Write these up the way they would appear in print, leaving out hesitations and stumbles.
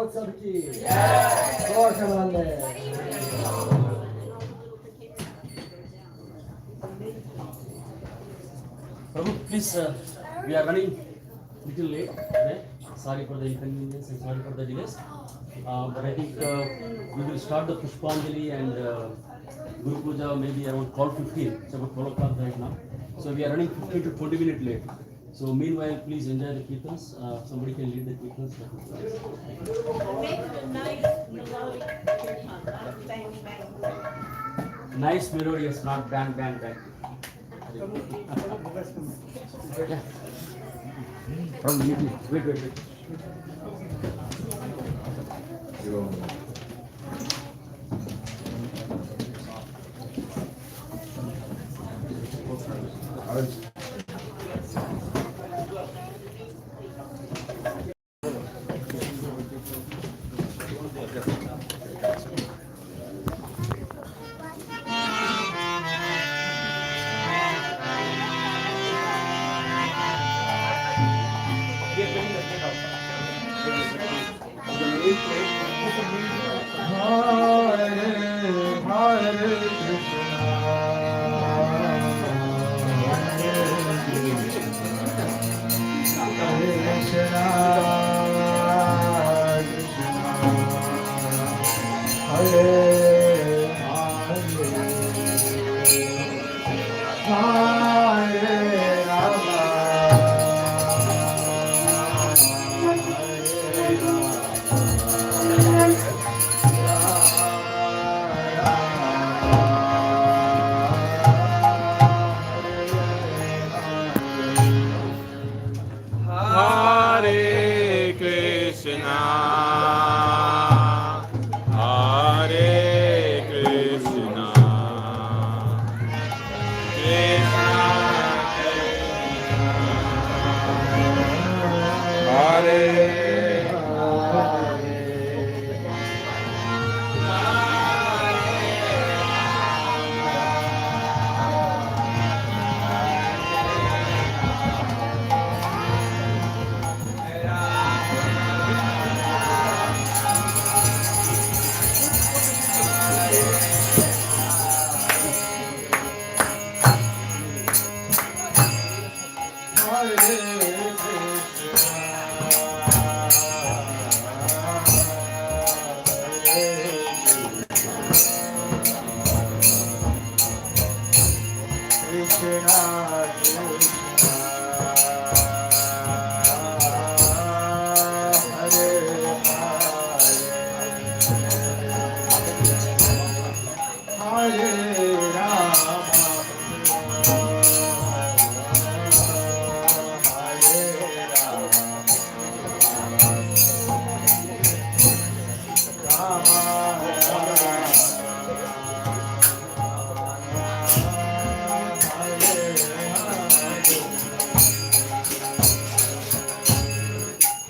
महोत्सव की Prabhu, please, we are running little late today. Sorry for the inconvenience and sorry for the delays. But I think we will start the Pushpanjali and Guru Puja maybe around 12:15. It's about 12 o'clock right now. So we are running 15 to 20 minutes late. So meanwhile, please enjoy the kirtans. Somebody can lead the kirtans. Make it a nice melodic kirtan, not bang bang. Nice melodious, not bang bang bang. Yeah. Probably wait.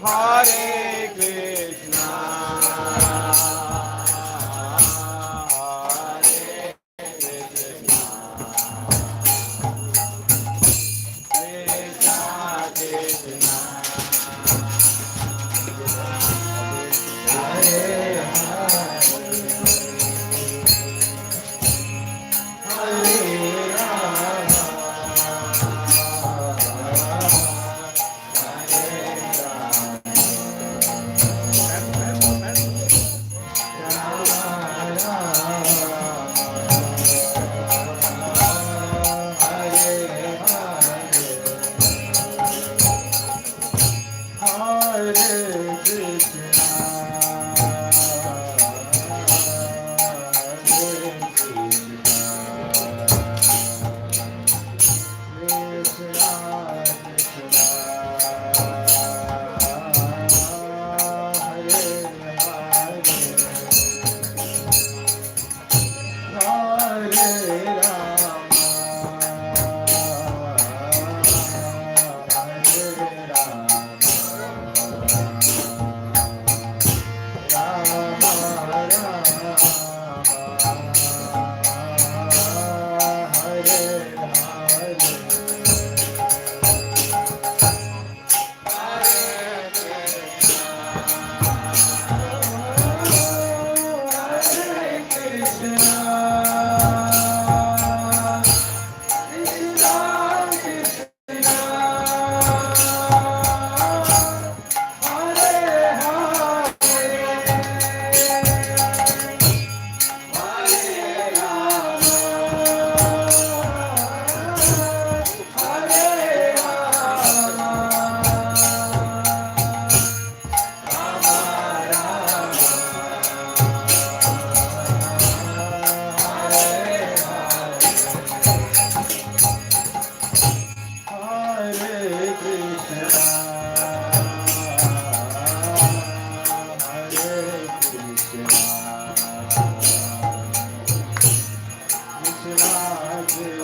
Hare Krishna, Hare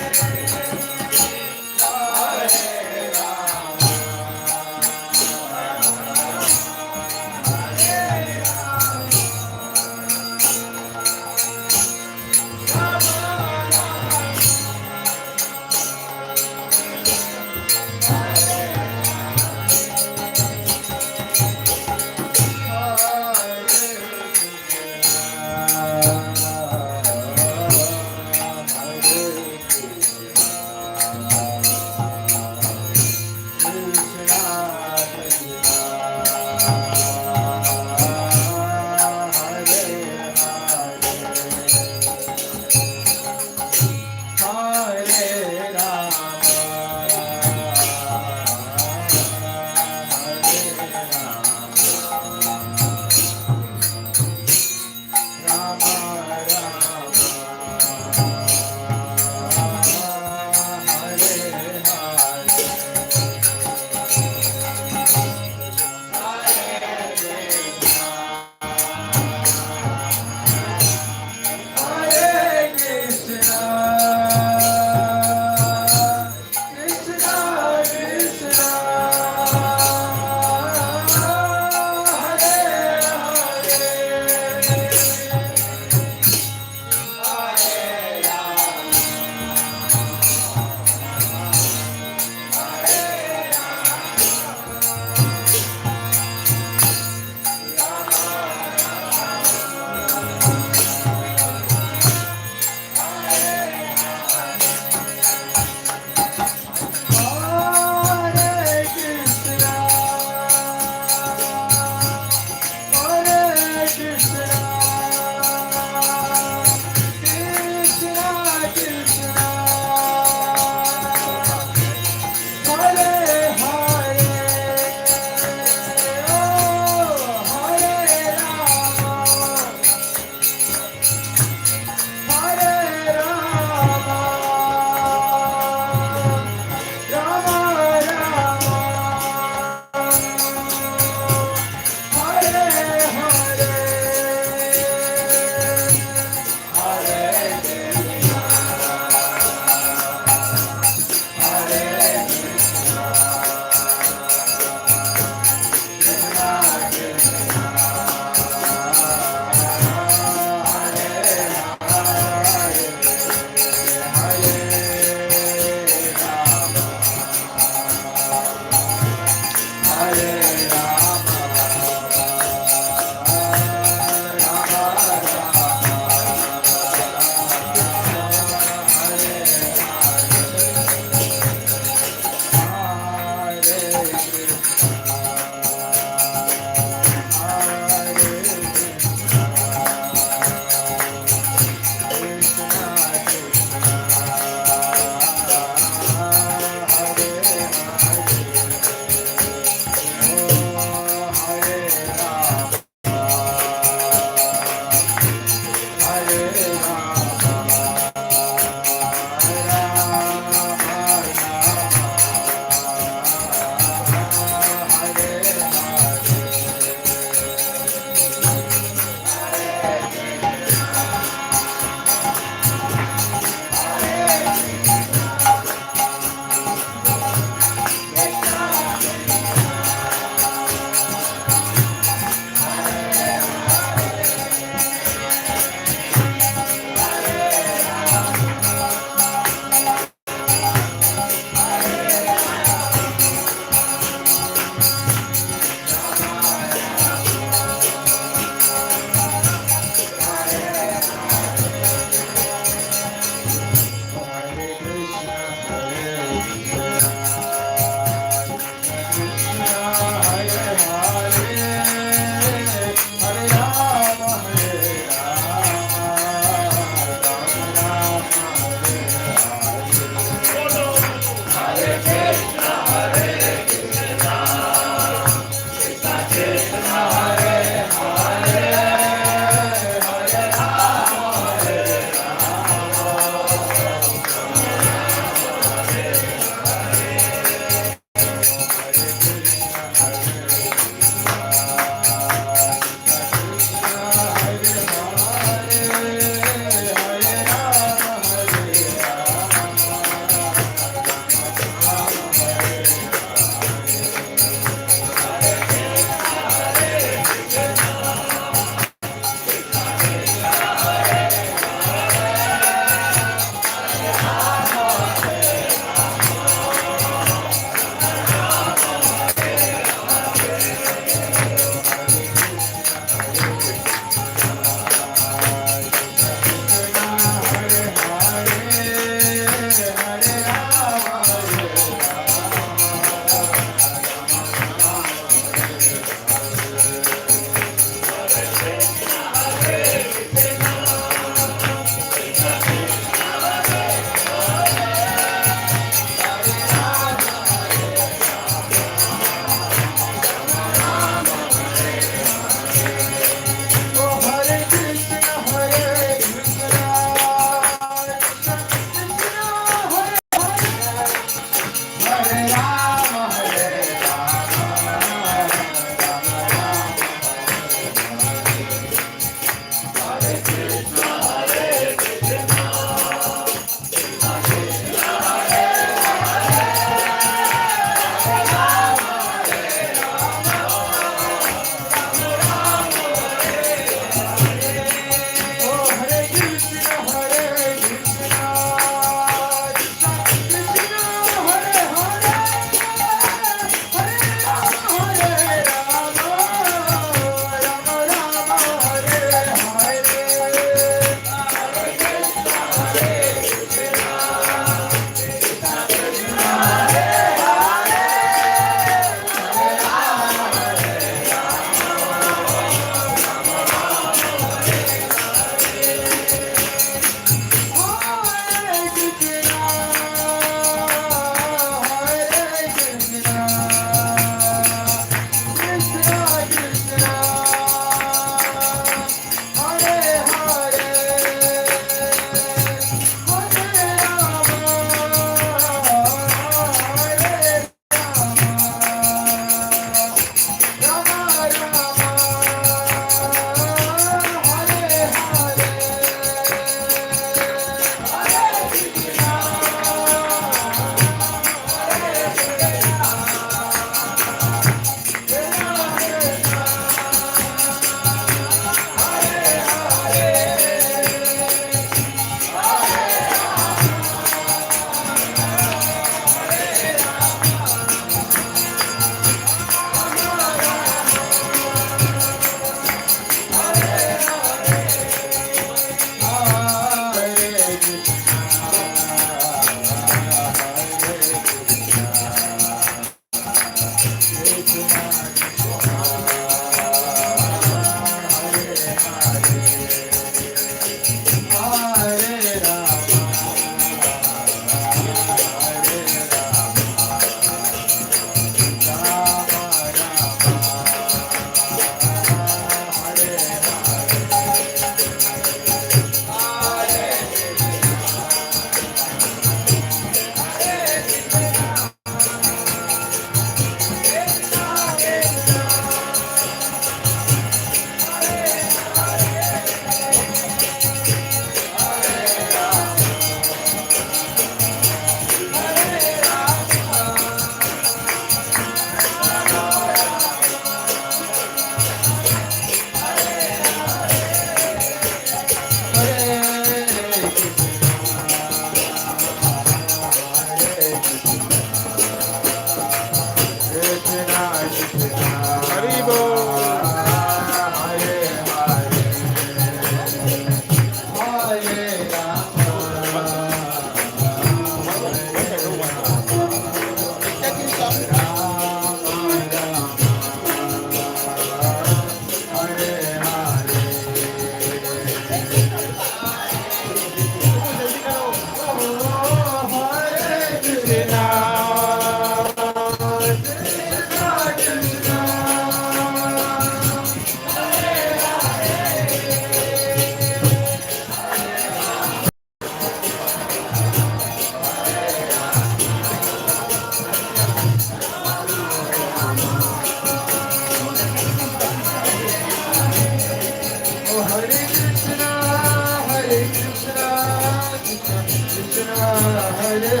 Hare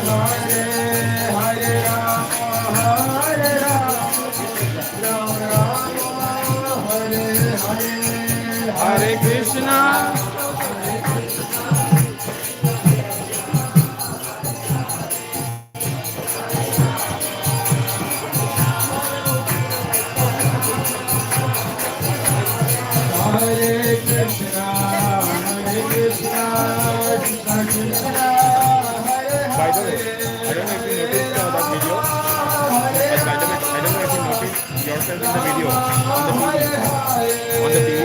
Krishna. Hare Krishna, Hare Krishna, Krishna Krishna, Hare Hare. By the way, I don't know if you noticed that video. By the way, I don't know if you noticed yourself in the video on the TV.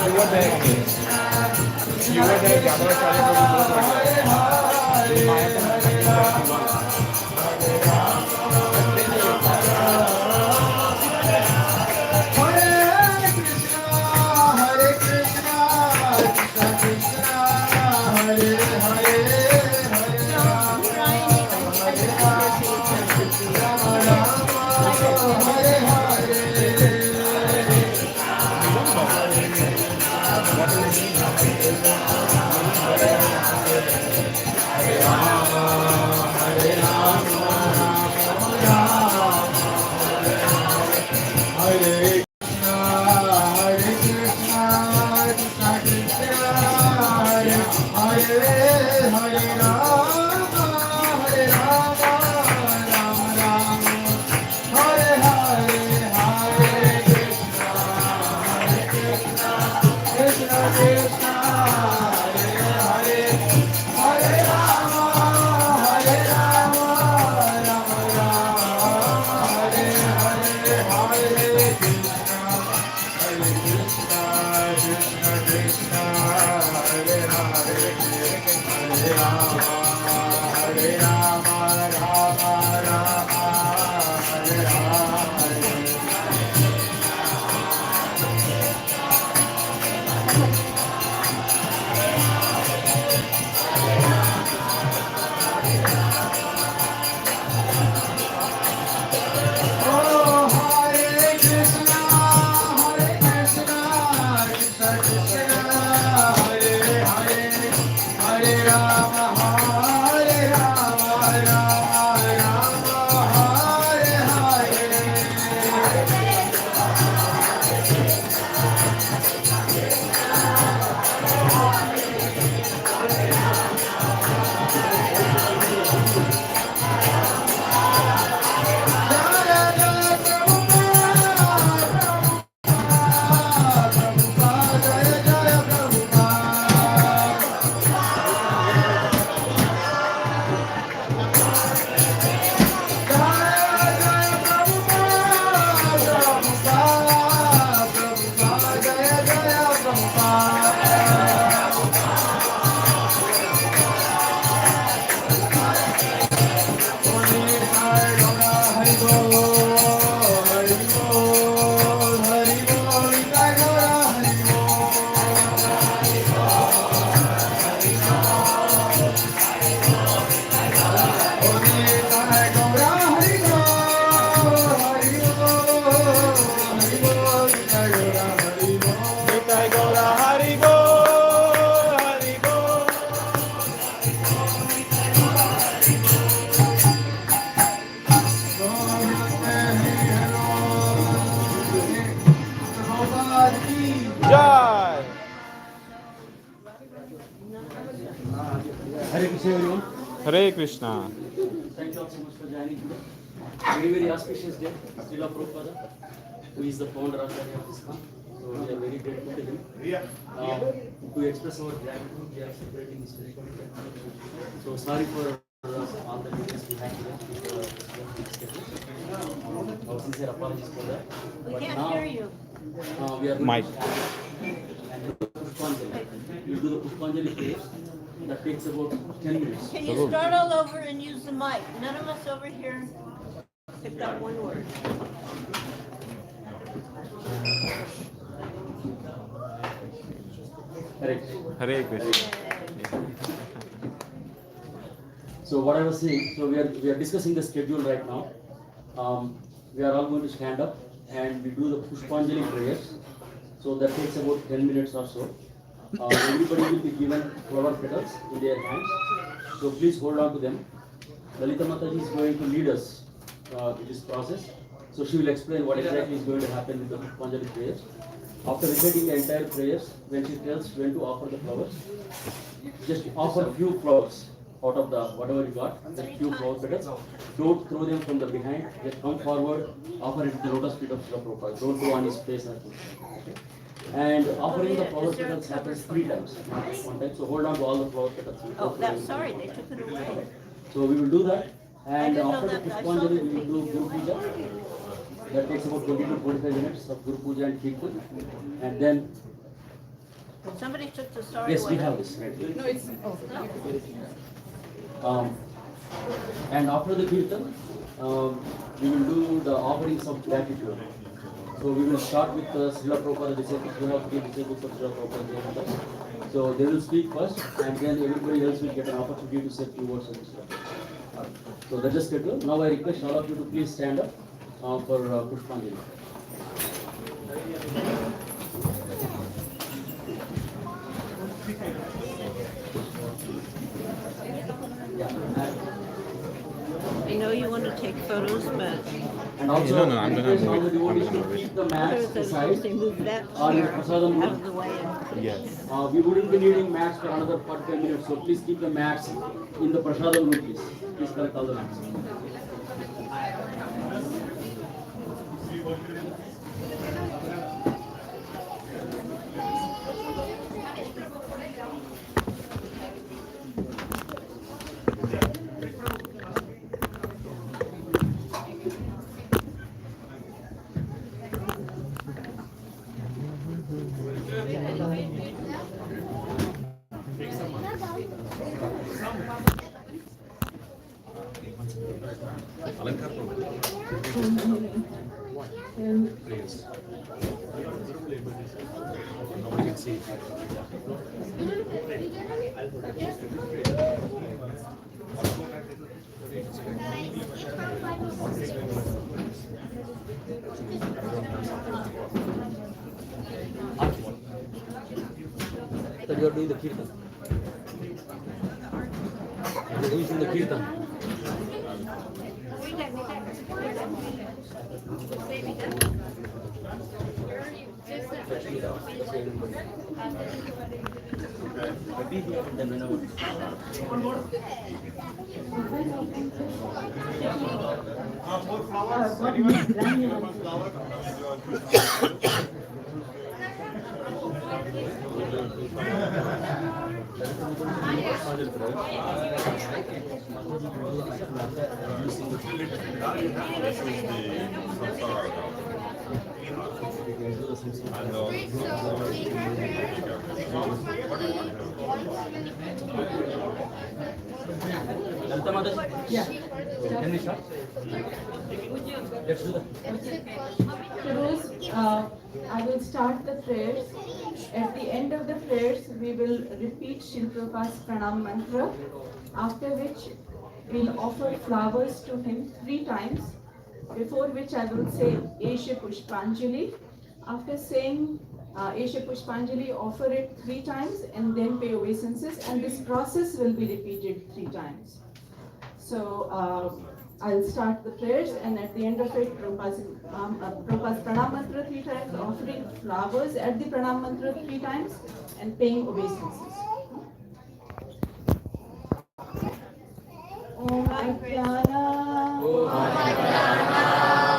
You were there only. You were there. Gather Charlie Prabhu both were there. In Mayapura. Jai! Hare Krishna everyone. Hare Krishna. Thank you all so much for joining today. Very auspicious day. Srila Prabhupada, who is the founder of ISKCON. So we are very grateful to him. To express our gratitude, we are celebrating his spiritual death. So sorry for all the delays we had today. Our sincere apologies for that. We But can't now, hear you. we are going Mike. to and do the Pushpanjali. We'll do the Pushpanjali prayers. That takes about 10 minutes. Can you start all over and use the mic? None of us over here picked up one word. Correct. Hare Krishna. So what I was saying, so we are discussing the schedule right now. We are all going to stand up and we do the Pushpanjali prayers. So that takes about 10 minutes or so. everybody will be given flower petals in their hands. So please hold on to them. Lalita Mataji is going to lead us in this process. So she will explain what exactly is going to happen with the Pushpanjali prayers. After reciting the entire prayers, when she tells when to offer the flowers, just offer few flowers out of the whatever you got, just few flower petals. Don't throw them from the behind. Just come forward, offer it to the lotus feet of Srila Prabhupada. Don't go on his face. And offering the flower petals happens 3 times, not one time. So hold on to all the flower petals. Oh, that's sorry, they took it away. So we will do that. And didn't know after the that. I saw Pushpanjali, that we will do Guru Puja. That takes about 20 to 45 minutes of Guru Puja and Kirtan. And then, Somebody took the sorry yes, we away. have this. Right? No, it's And after the Kirtan, we will do the offerings of gratitude. So we will start with Srila Prabhupada disciples. We have 3 disciples of Srila Prabhupada. So they will speak first, and then everybody else will get an opportunity to say 2 words of Srila Prabhupada. So that's the schedule. Now I request all of you to please stand up for Pushpanjali. I know you want to take photos, but And also, No, I'm gonna request all move the it. I'm devotees gonna to move it. keep the mats others that aside. they move that Or your chair prasadam out of the way. Yes. We wouldn't be needing mats for another 45 minutes, so please keep the mats in the prasadam room, please. Please collect all the mats. So you are doing the kirtan. You are doing the kirtan. Lalita Mataji? yeah. Can we start? Let's do that. I will start the prayers. At the end of the prayers, we will repeat Srila Prabhupada's Pranam mantra, after which we'll offer flowers to him 3 times, before which I will say Esha Pushpanjali. After saying Esha Pushpanjali, offer it 3 times and then pay obeisances, and this process will be repeated 3 times. So I'll start the prayers, and at the end of it, Prabhupada's Pranam mantra 3 times, offering flowers at the Pranam mantra 3 times, and paying obeisances. Om Ajnana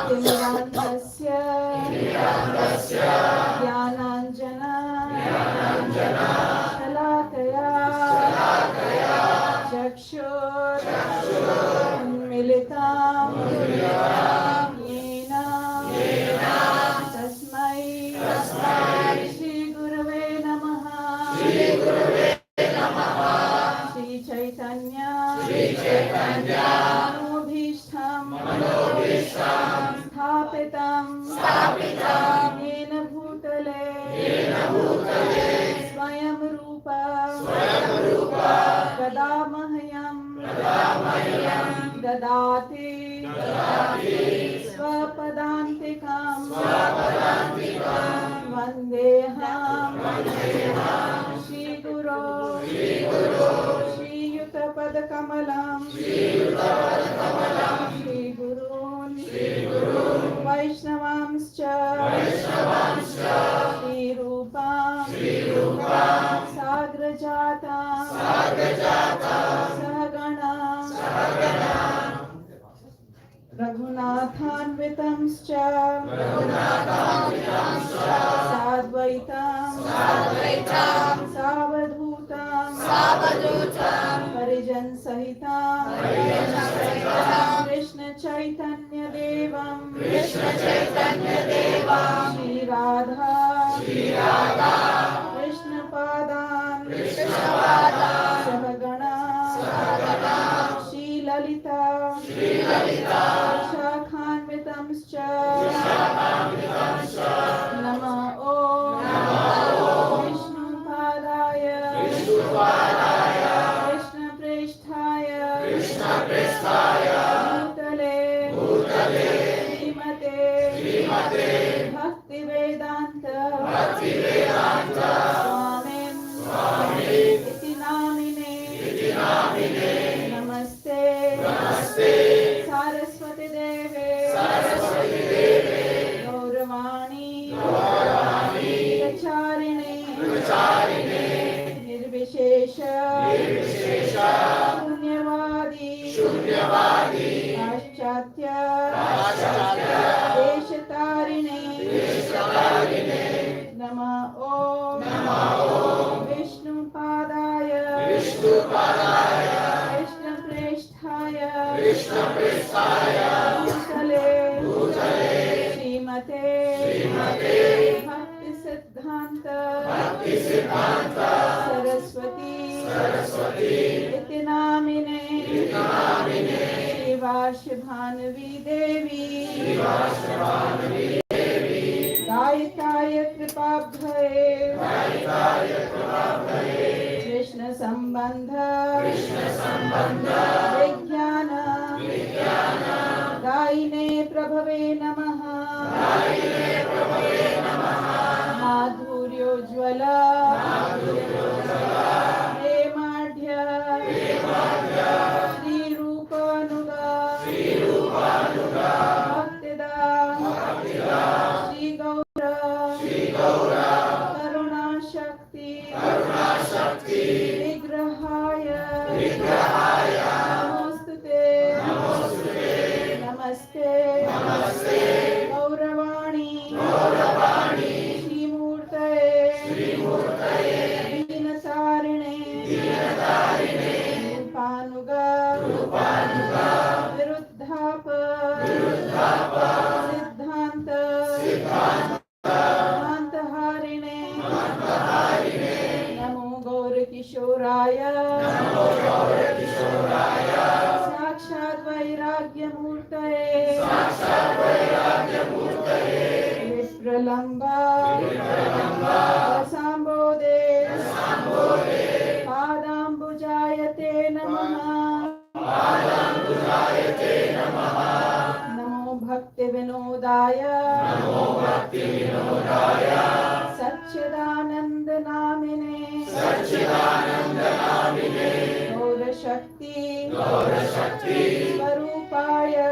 Timirandhasya Jnananjana Shalakaya Chakshur Unmilitam Yena Tasmai Shri Gurave Namaha Shri Chaitanya Manobhishtam Sthapitam Yena Bhutale Swayam Rupa Gadamahayam Dadati Swapadantikam Vandeham Kamalam Shri Gurun Vaishnavamscha Shri Rupam Sagrajatam Sahaganam Raghunathanvitamscha Sadvaitam Savadhutam Harijan Sahitam Krishna Chaitanya Devam Shri Radha Krishna Padan Sahagana Shri Lalita Shakhanvitamscha Nama Om Vishnu Padaya Krishna Prishthaya Bhutale Srimate Bhakti Vedanta Swamin Iti Namine Namaste Saraswati Deve Gauravani Pracharine Nirvishesha Shunyavadi Paschatya Deshatarine Nama Om Vishnu Padaya Krishna Prishthaya Bhutale Srimate Bhakti Siddhanta Saraswati Iti Namine Shivashibhanavi Devi Gayataya Kripabhaye Krishna Sambandha Vijnana Gaine Prabhave Namaha Madhuryo Jwala Premadhya Shri Rupanuga Bhaktida Shri Gaura Karuna Shakti Vigrahaya Namaste Gauravani Shri Murtaye Dinatarine Rupanuga Viruddhapa Siddhanta Harine Namo Gaur Kishoraya Sakshat Vairagya Murtaye Vipralamba Sambode Padambujayate Namaha Namo Bhakti Vinodaya Satchidananda Namine Gaura Shakti Swarupaya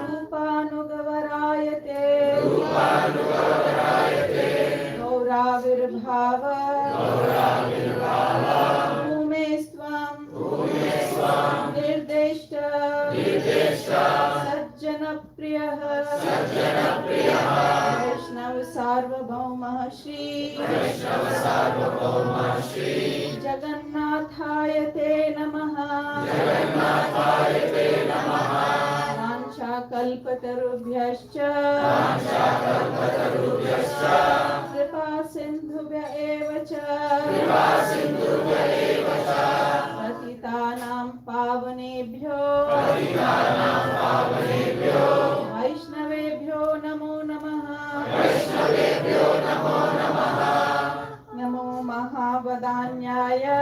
Rupanugavarayate Gauravirbhava Bhumestvam Nirdeshta Sajjana Priyaha Vaishnav Sarvabhaumah Shri Jagannathayate Namaha Vancha Kalpatarubhyascha Kripa Sindhubhya Evacha Patitanam Pavanebhyo Vaishnavebhyo Namo Namaha Namo Mahavadanyaya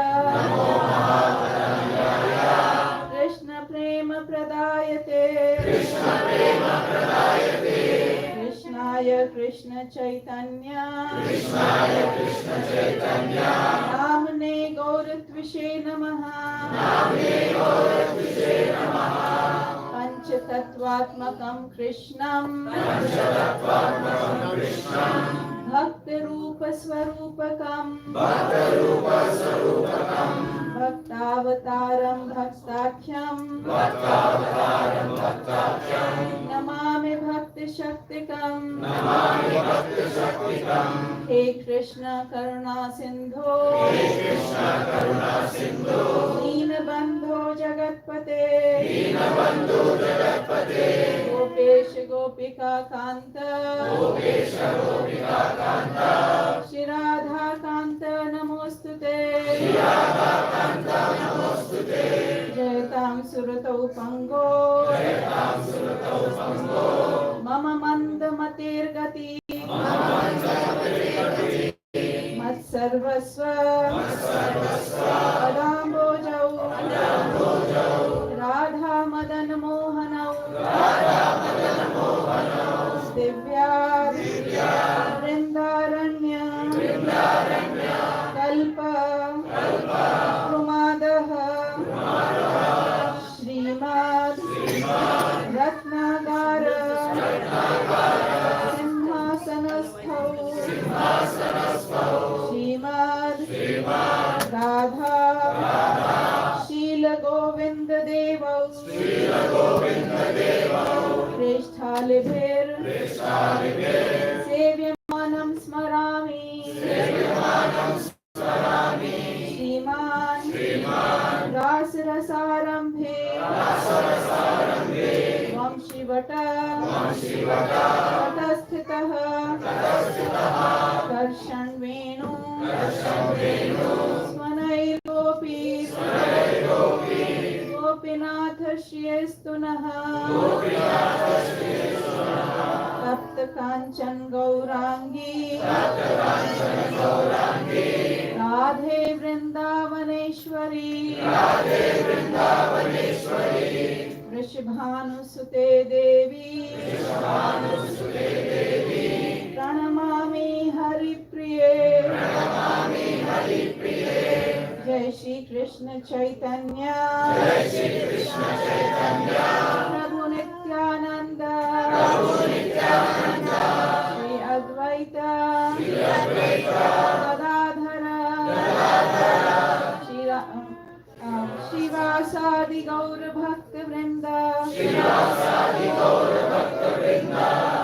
Krishna Prema Pradayate Krishnaya Krishna Chaitanya Namne Gaur तत्विषे नमः पंचतत्वात्मकं कृष्णं भक्तरूपस्वरूपकं भक्तावतारं भक्ताख्यं नमामि भक्तिशक्तिकं हे कृष्ण करुणा सिंधो दीनबंधो जगत्पते गोपेश गोपिका कांत श्री राधा कांत नमोस्तुते जयतां सुरतौ पंगो मम मंदमतिर्गति मत्सर्वस्व पदाम्बोजौ राधा मदन मोहनौ दिव्या वृन्दारण्य कल्प प्रमादः श्रीमद् रत्नागार सिंहासनस्थौ श्रीमद् राधा शील गोविंद देवौ प्रेष्ठालिभिर् सेव्यमानं स्मरामि श्रीमान् रासरसारम्भे वंशीवट तटस्थितः कर्षणवेणु स्वनैर्गोपी गोपीनाथ श्रियस्तु नः तप्त कांचन गौरांगी राधे वृंदावनेश्वरी वृषभानुसुते देवी प्रणमामि हरिप्रिये जय श्री कृष्ण चैतन्य प्रभु नित्यानंद श्री अद्वैत गदाधर श्रीवासादि गौर भक्त वृंद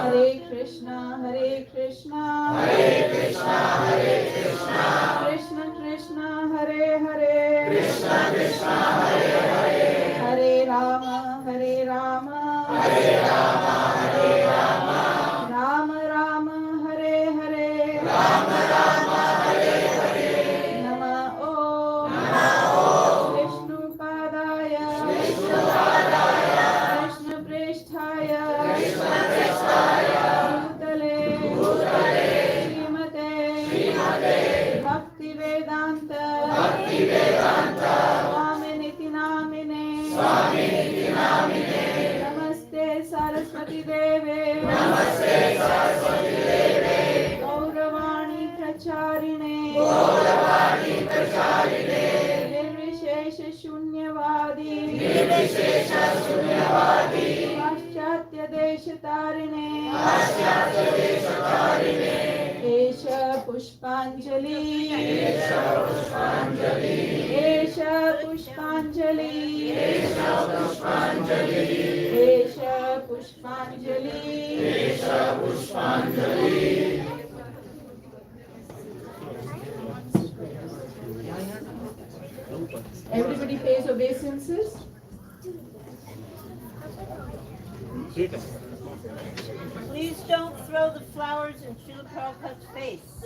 हरे कृष्णा कृष्ण कृष्ण हरे हरे हरे राम राम राम हरे हरे नमः ओम विष्णुपादाय कृष्ण प्रेष्ठाय भूतले श्रीमते भक्ति वेदांत स्वामिनिति नामिने नमस्ते सरस्वती देवे गौरवाणी प्रचारिणे निर्विशेष शून्यवादी पाश्चात्य देश तारिणे एष पुष्पांजलि एष पुष्पांजलि Everybody pays obeisances. Please don't throw the flowers in Srila Prabhupada's face.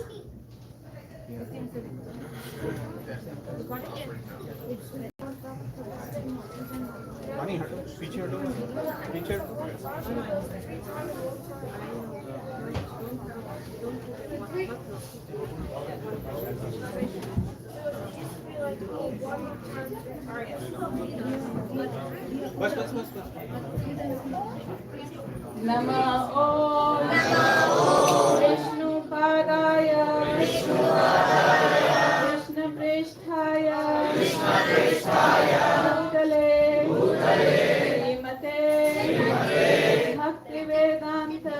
पीछे हटो पीछे बस बस बस नमः ओम विष्णुपादाय Krishna प्रेष्ठाय Bhutale Srimate Bhaktivedanta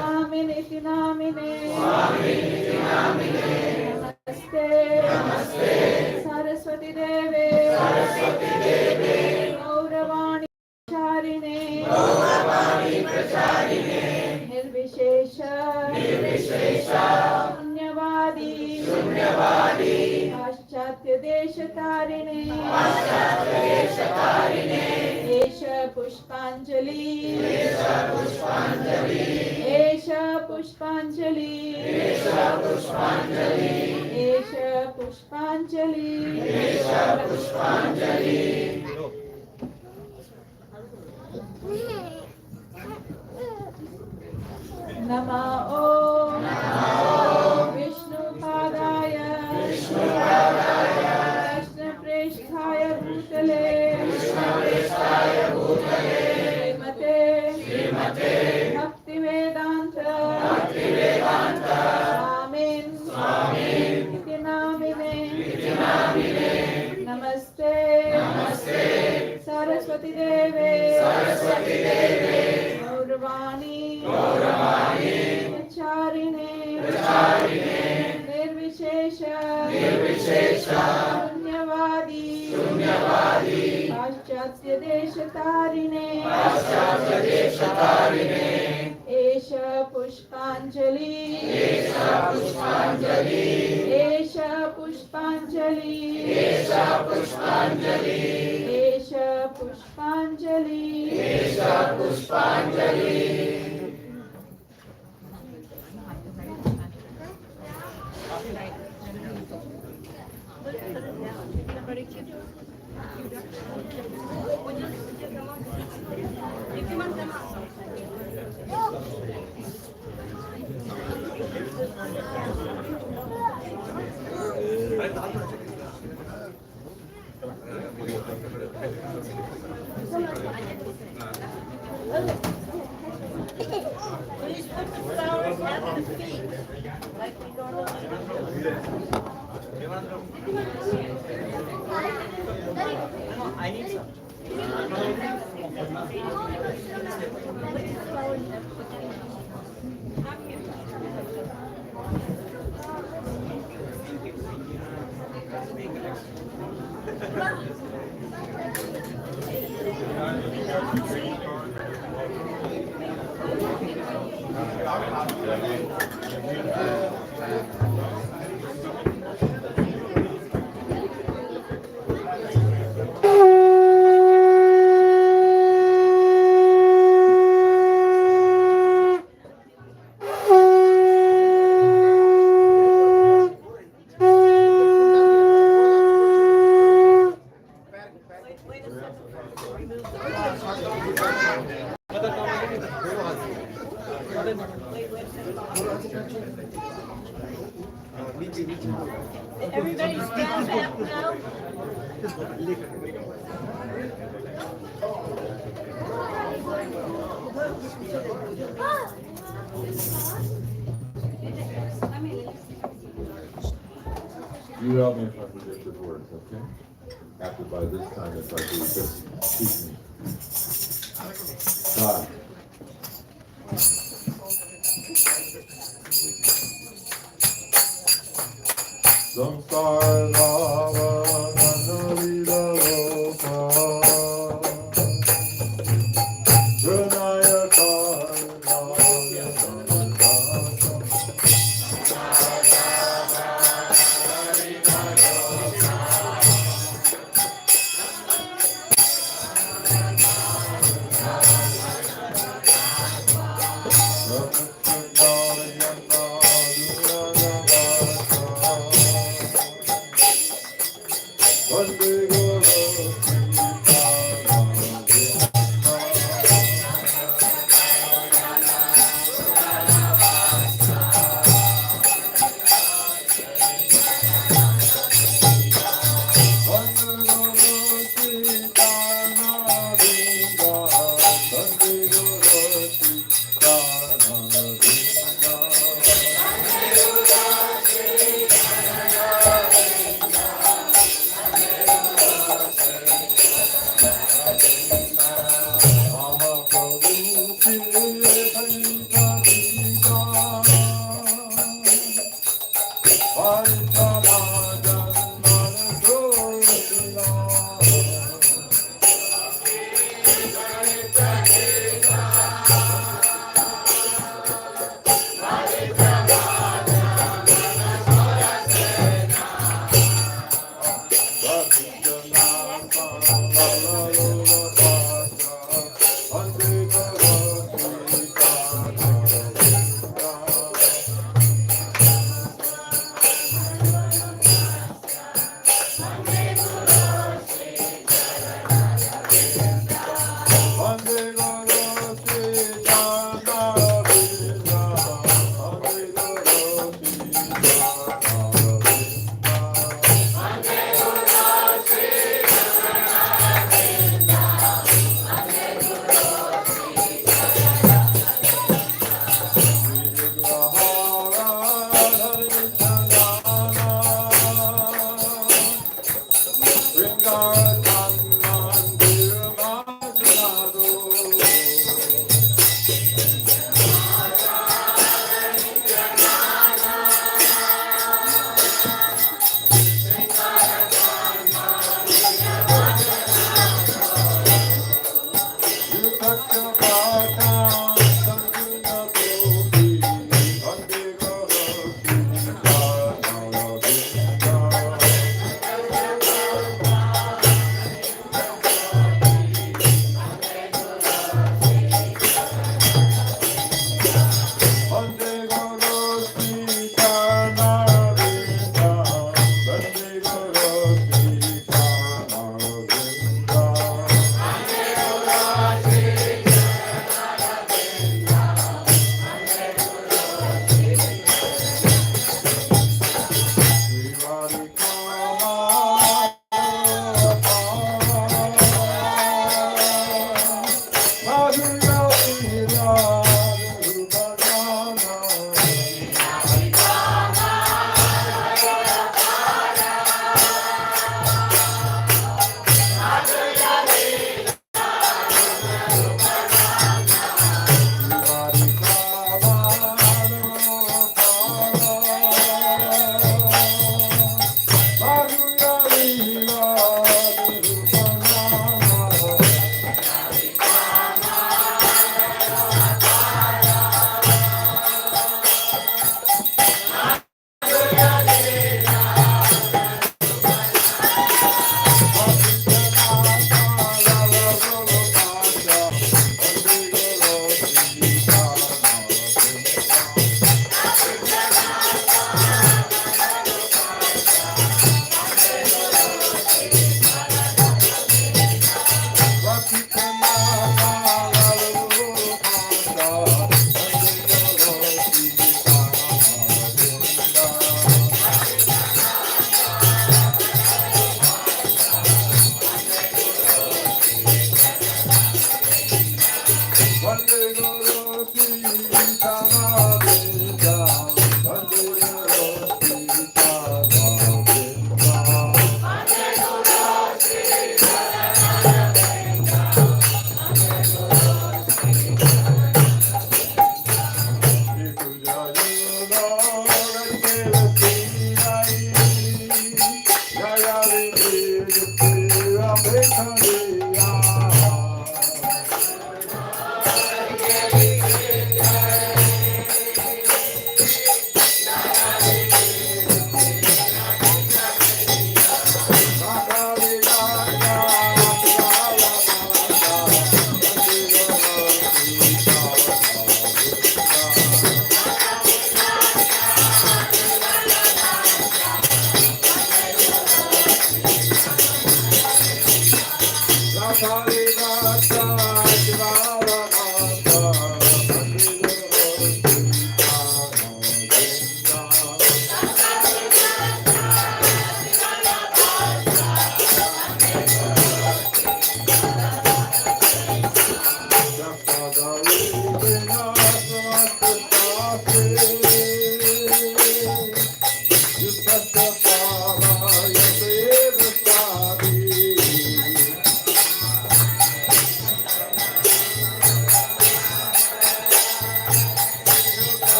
Swaminiti Namine Namaste Saraswati Deve Gauravani Pracharine Nirvishesha Shunyavadi Paschatya Deshatarine Esha Pushpanjali Esha Pushpanjali Namah Om Vishnu Padaya Krishna Preshthaya Bhutale Srimate Bhaktivedanta Swamin Iti Namine Namaste Saraswati Deve Gauravani Pracharine Nirvishesha Shunyavadi Paschatya Deshatarine Esha Pushpanjali Please put the flowers at the feet, like we normally do. I need some. Everybody stand back now. You help me if I forget the words, okay? After by this time, if I do, just teach me. God. Samsara Bhava Nanavida Loka Pranaya Karnaya Samsara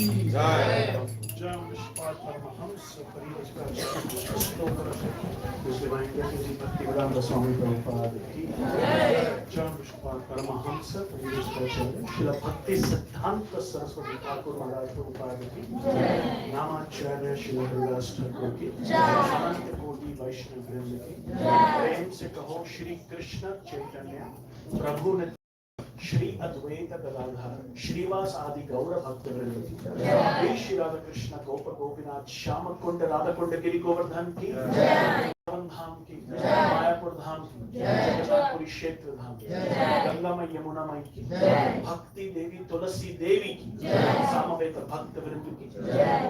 Jam Vishpat Paramahams, His Divine Deputy Bhaktivedanta Swami Prabhupada ki Jam Vishpat Paramahams, Srila Bhakti Siddhanta Saraswati Thakur Maharaj Prabhupada ki Namacharya Srila Haridas Thakur ki Anant Koti Vaishnav Vrinda ki Prem se kaho Shri Krishna Chaitanya Prabhu Nityananda Shri Advaita Gadadhar Shrivas आदि गौर भक्त वृंद की जय। श्री राधा कृष्ण गोप गोपीनाथ श्याम कुंड राधा कुंड गिरि गोवर्धन की जय। धाम की जय। मायापुर धाम की जय। जगन्नाथपुरी क्षेत्र धाम की जय। गंगा मई यमुना मई की जय। भक्ति देवी तुलसी देवी की जय। सामवेद भक्त वृंद की जय।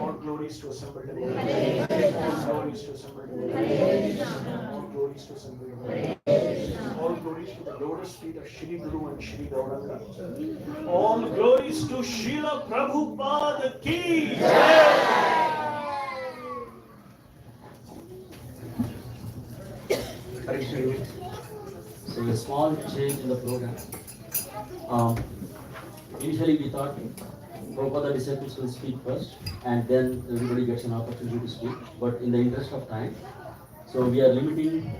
All glories to assembled devotees. All glories to assembled devotees. All glories to assembled devotees. All glories to the lotus feet of Shri Guru and Shri Gauranga. All glories to Srila Prabhupada ki jai. So a small change in the program. Initially we thought Prabhupada disciples will speak first and then everybody gets an opportunity to speak. But in the interest of time, so we are limiting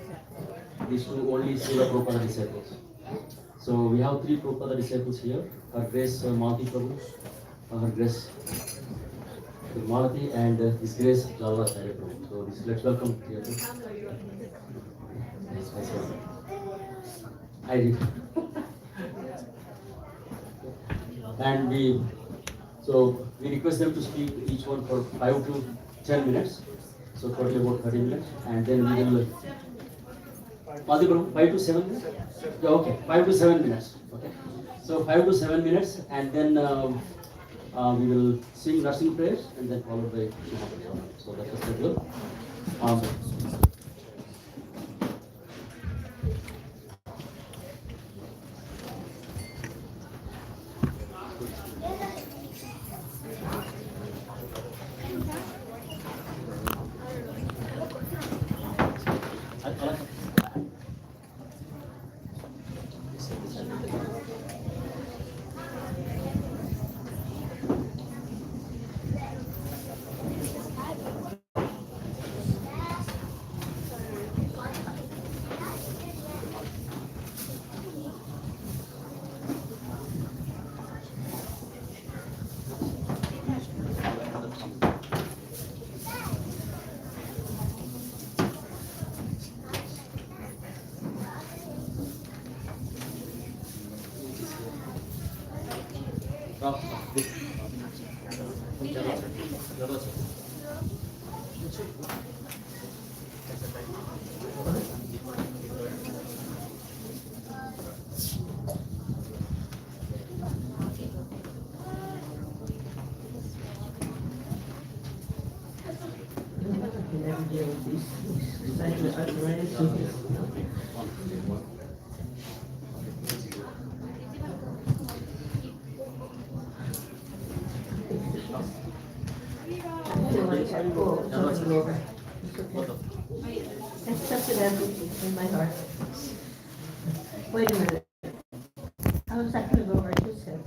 this to only Srila Prabhupada disciples. So we have 3 Prabhupada disciples here. Her Grace Malati Prabhu, Her Grace Malati, and His Grace Jalva Hare Prabhu. So let's welcome here. I did. And we request them to speak each one for 5 to 10 minutes. So totally about 30 minutes, and then we will. 5 to 7 minutes? Yeah, okay, 5 to 7 minutes. Okay. So 5 to 7 minutes, and then we will sing nursing prayers, and then followed by Shubha. So that is the schedule. It's such an empty in my heart. Wait a minute. How is that going to go over his head?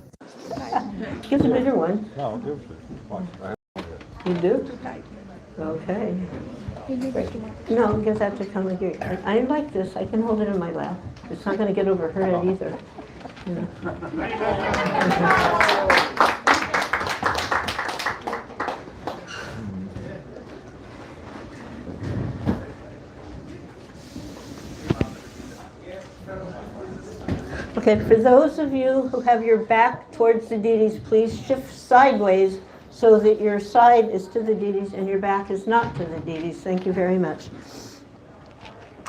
Give a bigger one. No, give it. You do? Okay. No, because I have to come here. I like this. I can hold it in my lap. It's not going to get over her head either. Okay, for those of you who have your back towards the deities, please shift sideways so that your side is to the deities and your back is not to the deities. Thank you very much.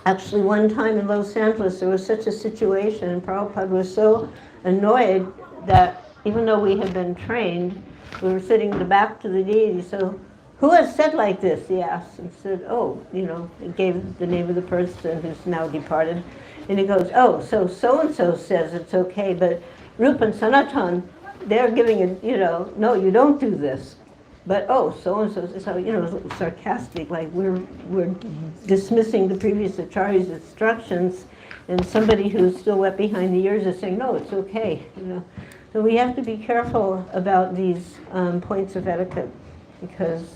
Actually, one time in Los Angeles, there was such a situation, and Prabhupada was so annoyed that even though we had been trained, we were sitting the back to the deities. So, who has said like this? He asked, and said, oh, he gave the name of the person who's now departed. And he goes, oh, so-and-so says it's okay, but Rupa and Sanatan, they're giving it, no, you don't do this. But, oh, so-and-so, so, sarcastic, like we're dismissing the previous Acharya's instructions, and somebody who's still wet behind the ears is saying, no, it's okay, So we have to be careful about these points of etiquette, because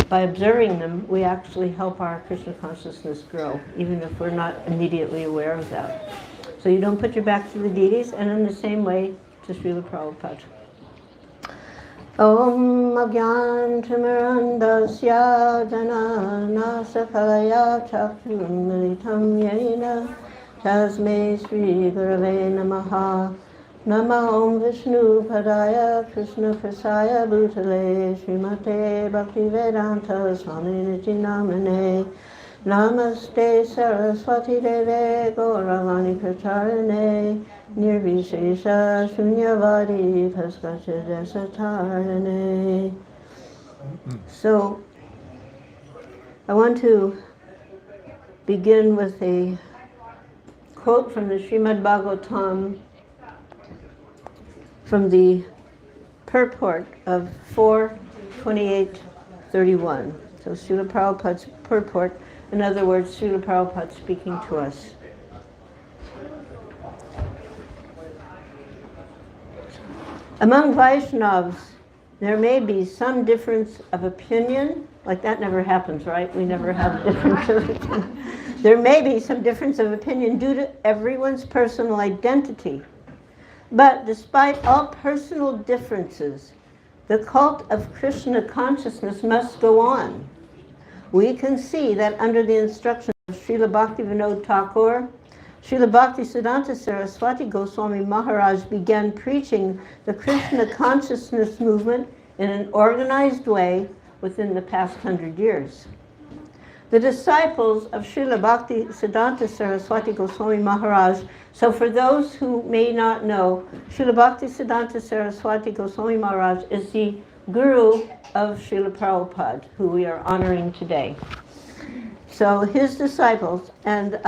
by observing them, we actually help our Krishna consciousness grow, even if we're not immediately aware of that. So you don't put your back to the deities, and in the same way to Srila Prabhupada. Om Agyan Timirandasya Jana Nasakalaya Chakshunmilitam Yena Tasmai Sri Gurave Namaha Nama Om Vishnu Padaya Krishna Prasaya Bhutale Srimate Bhaktivedanta Swami Niti Namane Namaste Saraswati Deve Gauravani Pracharane Nirvishesha Shunyavadi Paskacha Desatarane. So, I want to begin with a quote from the Srimad Bhagavatam, from the purport of 4:28:31. So Srila Prabhupada's purport, in other words, Srila Prabhupada speaking to us. Among Vaishnavas, there may be some difference of opinion, like that never happens, right? We never have difference of opinion. There may be some difference of opinion due to everyone's personal identity. But despite all personal differences, the cult of Krishna consciousness must go on. We can see that under the instruction of Srila Bhaktivinoda Thakur, Srila Bhaktisiddhanta Saraswati Goswami Maharaj began preaching the Krishna consciousness movement in an organized way within the past 100 years. The disciples of Srila Bhaktisiddhanta Saraswati Goswami Maharaj. So for those who may not know, Srila Bhaktisiddhanta Saraswati Goswami Maharaj is the guru of Srila Prabhupada, who we are honoring today. So his disciples and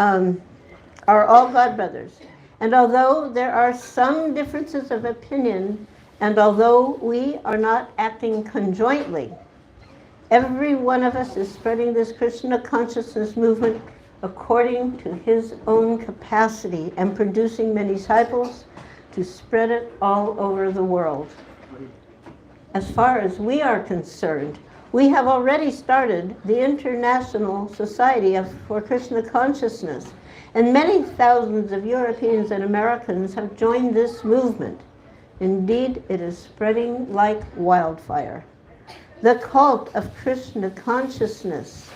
are all godbrothers. And although there are some differences of opinion, and although we are not acting conjointly, every one of us is spreading this Krishna consciousness movement according to his own capacity and producing many disciples to spread it all over the world. As far as we are concerned, we have already started the International Society for Krishna Consciousness, and many thousands of Europeans and Americans have joined this movement. Indeed, it is spreading like wildfire. The cult of Krishna consciousness,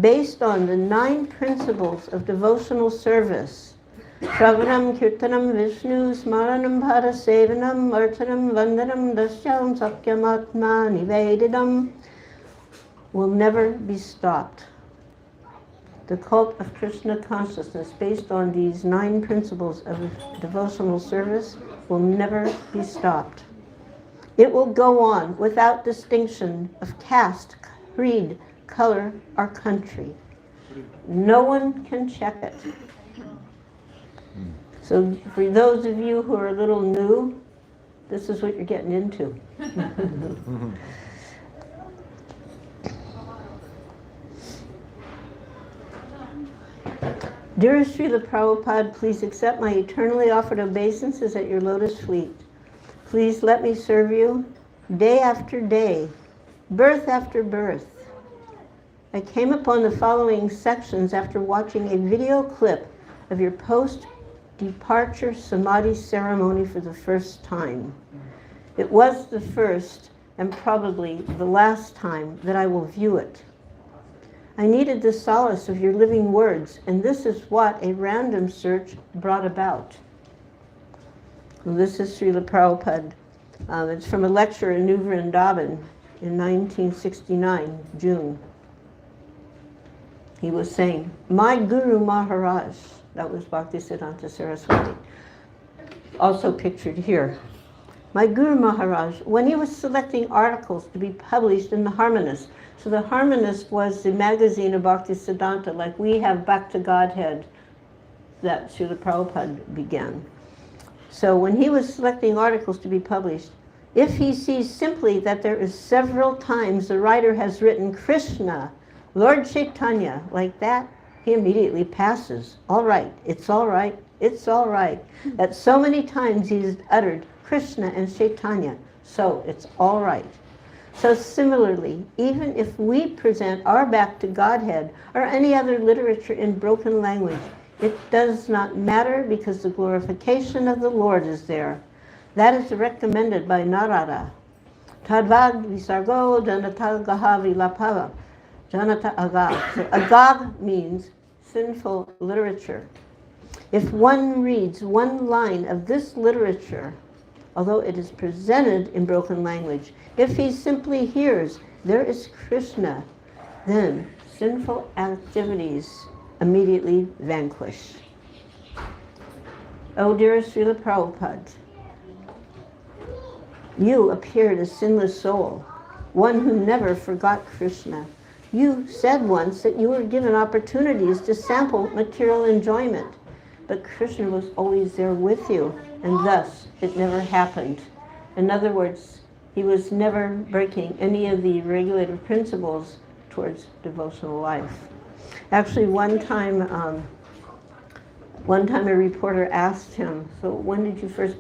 based on the 9 principles of devotional service, Shravanam, Kirtanam, Vishnu, Smaranam, Parasevanam, Artanam, Vandanam, Dasyam, Sakyamatma, Nivedidam, will never be stopped. The cult of Krishna consciousness, based on these 9 principles of devotional service, will never be stopped. It will go on without distinction of caste, creed, color, or country. No one can check it. So for those of you who are a little new, this is what you're getting into. Dearest Srila Prabhupada, please accept my eternally offered obeisances at your lotus feet. Please let me serve you day after day, birth after birth. I came upon the following sections after watching a video clip of your post-departure Samadhi ceremony for the first time. It was the first and probably the last time that I will view it. I needed the solace of your living words, and this is what a random search brought about. This is Srila Prabhupada. It's from a lecture in New Vrindavan in 1969, June. He was saying, my Guru Maharaj, that was Bhaktisiddhanta Saraswati, also pictured here. My Guru Maharaj, when he was selecting articles to be published in the Harmonist, so the Harmonist was the magazine of Bhaktisiddhanta, like we have Back to Godhead that Srila Prabhupada began. So when he was selecting articles to be published, if he sees simply that there is several times the writer has written Krishna, Lord Chaitanya, like that, he immediately passes. All right, it's all right, it's all right. That so many times he's uttered Krishna and Chaitanya, so it's all right. So similarly, even if we present our back to Godhead or any other literature in broken language, it does not matter because the glorification of the Lord is there. That is recommended by Narada. Tadvad visargo janata gahavi lapava. Janata agag. So agag means sinful literature. If one reads one line of this literature, although it is presented in broken language, if he simply hears, there is Krishna, then sinful activities immediately vanquish. Oh, dearest Srila Prabhupada, you appeared a sinless soul, one who never forgot Krishna. You said once that you were given opportunities to sample material enjoyment, but Krishna was always there with you, and thus it never happened. In other words, he was never breaking any of the regulative principles towards devotional life. Actually, one time a reporter asked him, so when did you first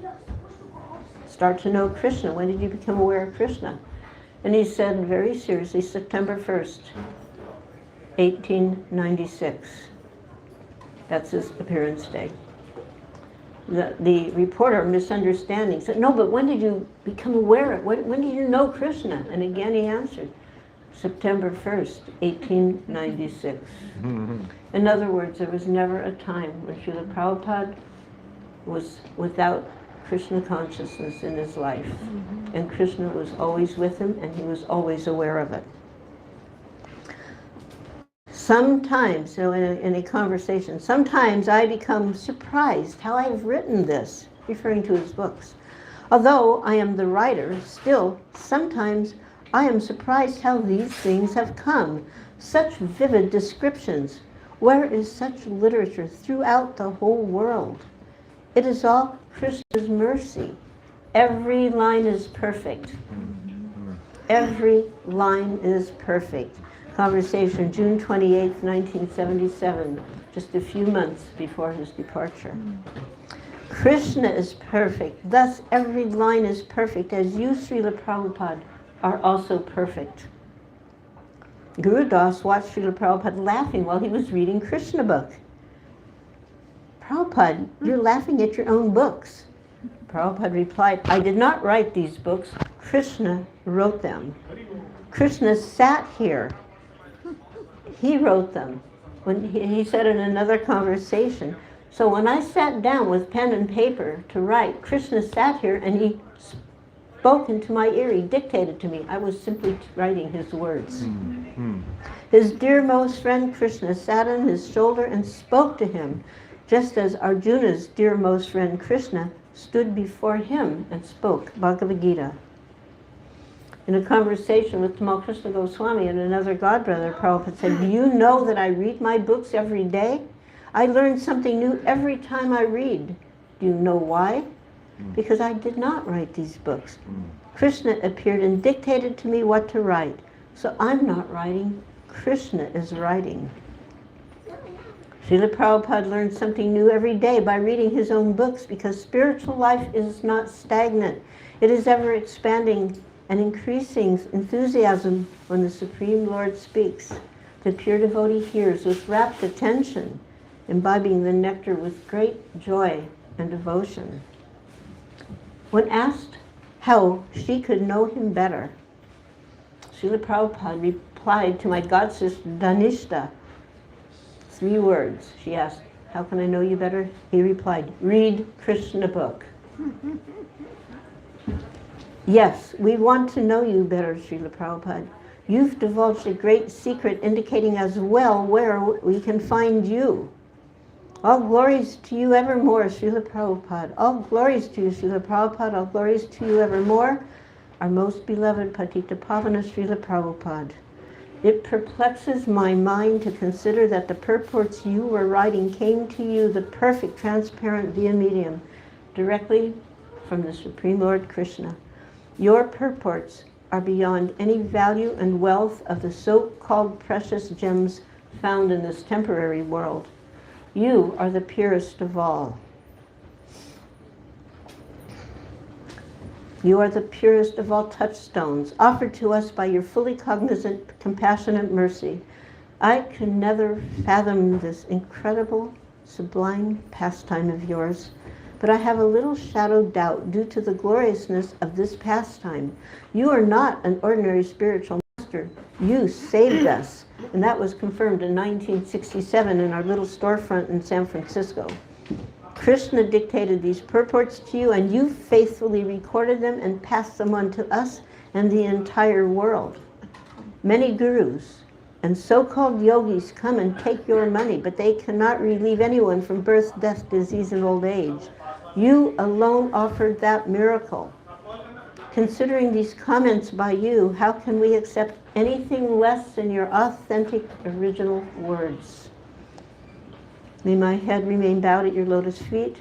start to know Krishna? When did you become aware of Krishna? And he said very seriously, September 1st, 1896. That's his appearance day. The reporter, misunderstanding, said, no, but when did you become aware of it? When did you know Krishna? And again he answered, September 1st, 1896. In other words, there was never a time when Srila Prabhupada was without Krishna consciousness in his life. And Krishna was always with him, and he was always aware of it. Sometimes, in a conversation, sometimes I become surprised how I've written this, referring to his books. Although I am the writer, still, sometimes I am surprised how these things have come. Such vivid descriptions. Where is such literature throughout the whole world? It is all Krishna's mercy. Every line is perfect. Every line is perfect. Conversation, June 28, 1977, just a few months before his departure. Krishna is perfect. Thus, every line is perfect, as you, Srila Prabhupada, are also perfect. Guru Das watched Srila Prabhupada laughing while he was reading Krishna book. Prabhupada, you're laughing at your own books. Prabhupada replied, I did not write these books. Krishna wrote them. Krishna sat here. He wrote them. When he said in another conversation, so when I sat down with pen and paper to write, Krishna sat here and he spoke into my ear. He dictated to me. I was simply writing his words. His dearmost friend Krishna sat on his shoulder and spoke to him, just as Arjuna's dearmost friend Krishna stood before him and spoke Bhagavad Gita. In a conversation with Tamal Krishna Goswami and another godbrother, Prabhupada said, do you know that I read my books every day? I learn something new every time I read. Do you know why? Because I did not write these books. Krishna appeared and dictated to me what to write. So I'm not writing, Krishna is writing. Srila Prabhupada learned something new every day by reading his own books, because spiritual life is not stagnant. It is ever expanding and increasing enthusiasm when the Supreme Lord speaks. The pure devotee hears with rapt attention, imbibing the nectar with great joy and devotion. When asked how she could know him better, Srila Prabhupada replied to my god sister Dhanishta, 3 words. She asked, how can I know you better? He replied, read Krishna book. Yes, we want to know you better, Srila Prabhupada. You've divulged a great secret indicating as well where we can find you. All glories to you evermore, Srila Prabhupada. All glories to you, Srila Prabhupada. All glories to you evermore, our most beloved Patita Pavana Srila Prabhupada. It perplexes my mind to consider that the purports you were writing came to you, the perfect, transparent via medium, directly from the Supreme Lord Krishna. Your purports are beyond any value and wealth of the so-called precious gems found in this temporary world. You are the purest of all. You are the purest of all touchstones, offered to us by your fully cognizant, compassionate mercy. I can never fathom this incredible, sublime pastime of yours, but I have a little shadowed doubt due to the gloriousness of this pastime. You are not an ordinary spiritual master. You saved us. And that was confirmed in 1967 in our little storefront in San Francisco. Krishna dictated these purports to you, and you faithfully recorded them and passed them on to us and the entire world. Many gurus and so-called yogis come and take your money, but they cannot relieve anyone from birth, death, disease, and old age. You alone offered that miracle. Considering these comments by you, how can we accept anything less than your authentic original words? May my head remain bowed at your lotus feet.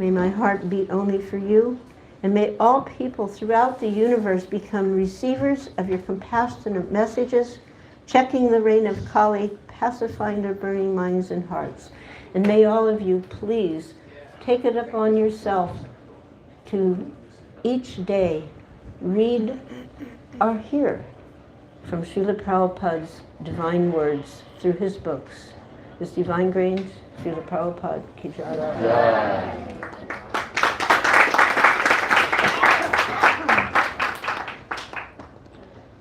May my heart beat only for you. And may all people throughout the universe become receivers of your compassionate messages, checking the reign of Kali, pacifying their burning minds and hearts. And may all of you please take it upon yourself to each day read or hear from Srila Prabhupada's divine words through his books. His Divine Grace, Srila Prabhupada Ki Jai.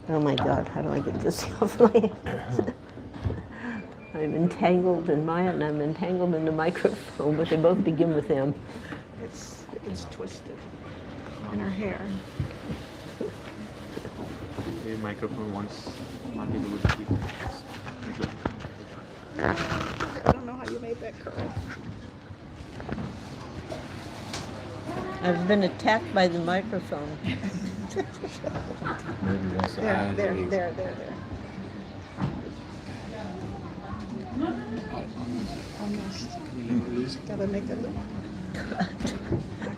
Oh my God, how do I get this off my hands? I'm entangled in Maya and I'm entangled in the microphone, but they both begin with M. It's twisted in her hair. The microphone wants not able to speak. I don't know how you made that curl. I've been attacked by the microphone. Maybe he wants to add There. Almost. Gotta make it look.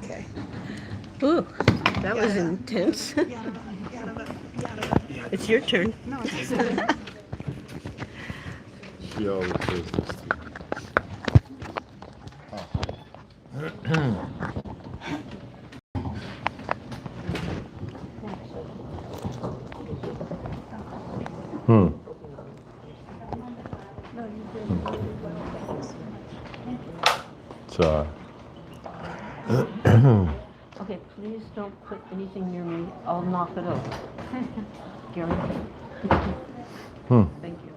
Okay. Ooh, that was intense. It's your turn. No, it's She always says this So, Okay, please don't put anything near me. I'll knock it over. Guarantee. Thank you.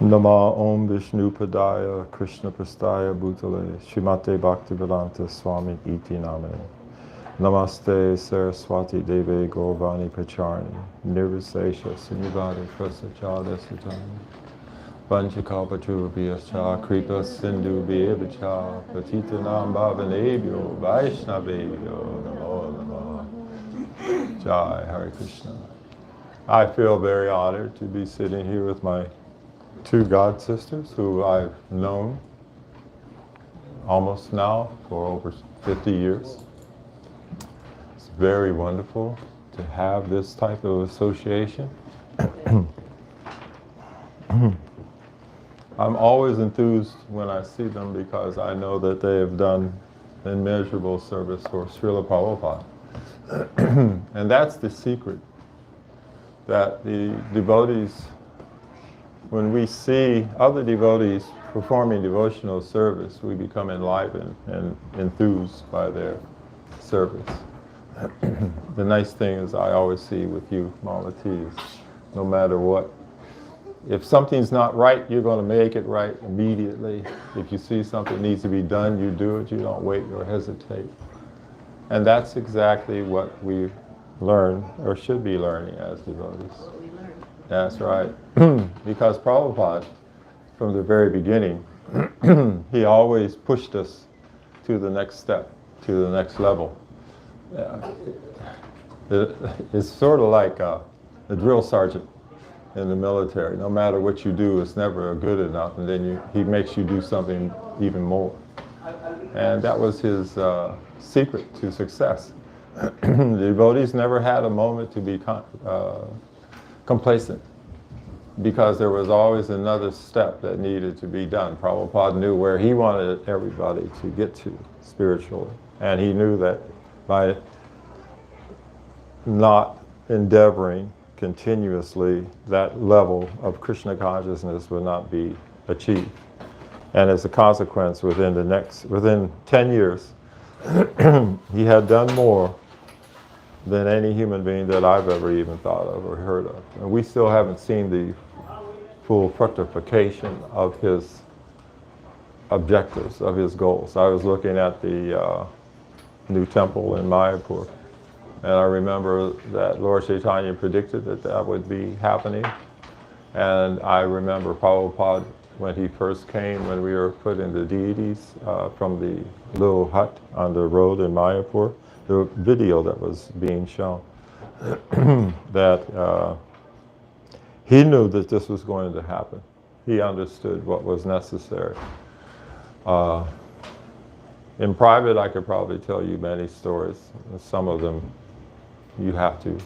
Nama Om Vishnu Padaya Krishna Prastaya Bhutale Srimate Bhaktivedanta Swami Iti Namane Namaste Saraswati Deve Govani Pacharni Nirvisesha Sinivada Prasachada Sutani Panchakalpaturubhyascha Kripa Sindhu Bhyevacha Patitanam Bhavanebhyo Vaishnavebhyo Namo Namo Jai Hare Krishna. I feel very honored to be sitting here with my two god sisters who I've known almost now for over 50 years. It's very wonderful to have this type of association. I'm always enthused when I see them because I know that they have done immeasurable service for Srila Prabhupada. And that's the secret, that the devotees, when we see other devotees performing devotional service, we become enlivened and enthused by their service. The nice thing is I always see with you, Malati, is no matter what, if something's not right, you're going to make it right immediately. If you see something needs to be done, you do it. You don't wait or hesitate. And that's exactly what we learn or should be learning as devotees. That's right. Because Prabhupada, from the very beginning, he always pushed us to the next step, to the next level. It's sort of like a drill sergeant in the military. No matter what you do, it's never good enough, and then he makes you do something even more. And that was his secret to success. The devotees never had a moment to be complacent, because there was always another step that needed to be done. Prabhupada knew where he wanted everybody to get to spiritually. And he knew that by not endeavoring continuously, that level of Krishna consciousness would not be achieved. And as a consequence, within 10 years, he had done more than any human being that I've ever even thought of or heard of. And we still haven't seen the full fructification of his objectives, of his goals. I was looking at the new temple in Mayapura, and I remember that Lord Chaitanya predicted that that would be happening. And I remember Prabhupada, when he first came, when we were putting the deities from the little hut on the road in Mayapur, the video that was being shown, that he knew that this was going to happen. He understood what was necessary. In private, I could probably tell you many stories. Some of them you have to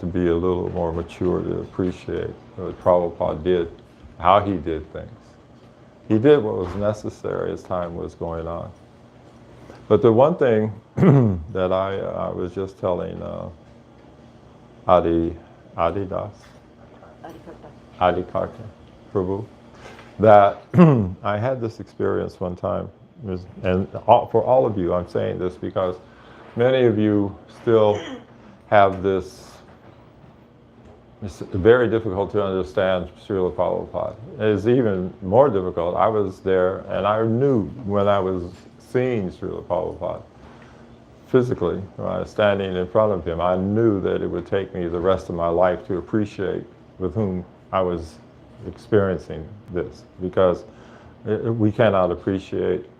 be a little more mature to appreciate what Prabhupada did, how he did things. He did what was necessary as time was going on. But the one thing that I was just telling Adidas, Adikarta Prabhu, that I had this experience one time, and for all of you, I'm saying this because many of you still have this. It's very difficult to understand Srila Prabhupada. It's even more difficult. I was there, and I knew when I was seeing Srila Prabhupada physically, when I was standing in front of him, I knew that it would take me the rest of my life to appreciate with whom I was experiencing this, because we cannot appreciate,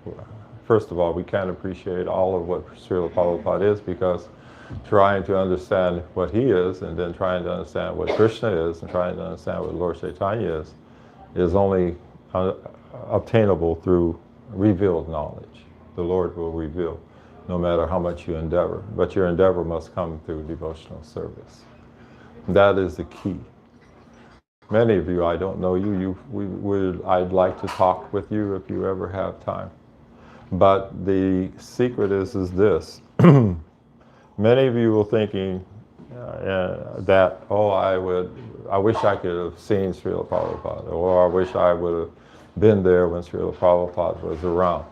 first of all, we can't appreciate all of what Srila Prabhupada is, because trying to understand what he is, and then trying to understand what Krishna is, and trying to understand what Lord Chaitanya is only obtainable through revealed knowledge. The Lord will reveal, no matter how much you endeavor. But your endeavor must come through devotional service. That is the key. Many of you, I don't know you, I'd like to talk with you if you ever have time. But the secret is this. Many of you were thinking that, oh, I wish I could have seen Srila Prabhupada, or I wish I would have been there when Srila Prabhupada was around.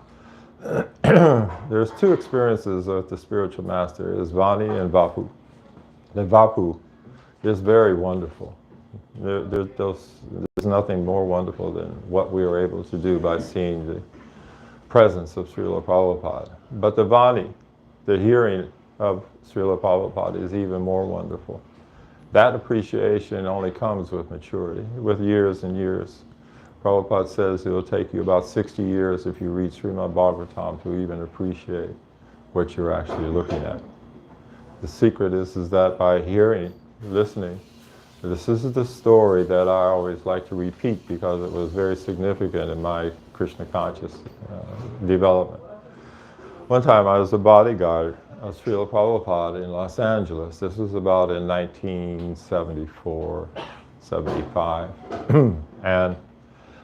There's two experiences with the spiritual master, is Vani and Vapu. The Vapu is very wonderful. There's nothing more wonderful than what we were able to do by seeing the presence of Srila Prabhupada. But the Vani, the hearing of Srila Prabhupada, is even more wonderful. That appreciation only comes with maturity, with years and years. Prabhupada says it will take you about 60 years if you read Srimad Bhagavatam to even appreciate what you're actually looking at. The secret is that by hearing, listening, this is the story that I always like to repeat because it was very significant in my Krishna conscious development. One time I was a bodyguard of Srila Prabhupada in Los Angeles. This was about in 1974, 75. And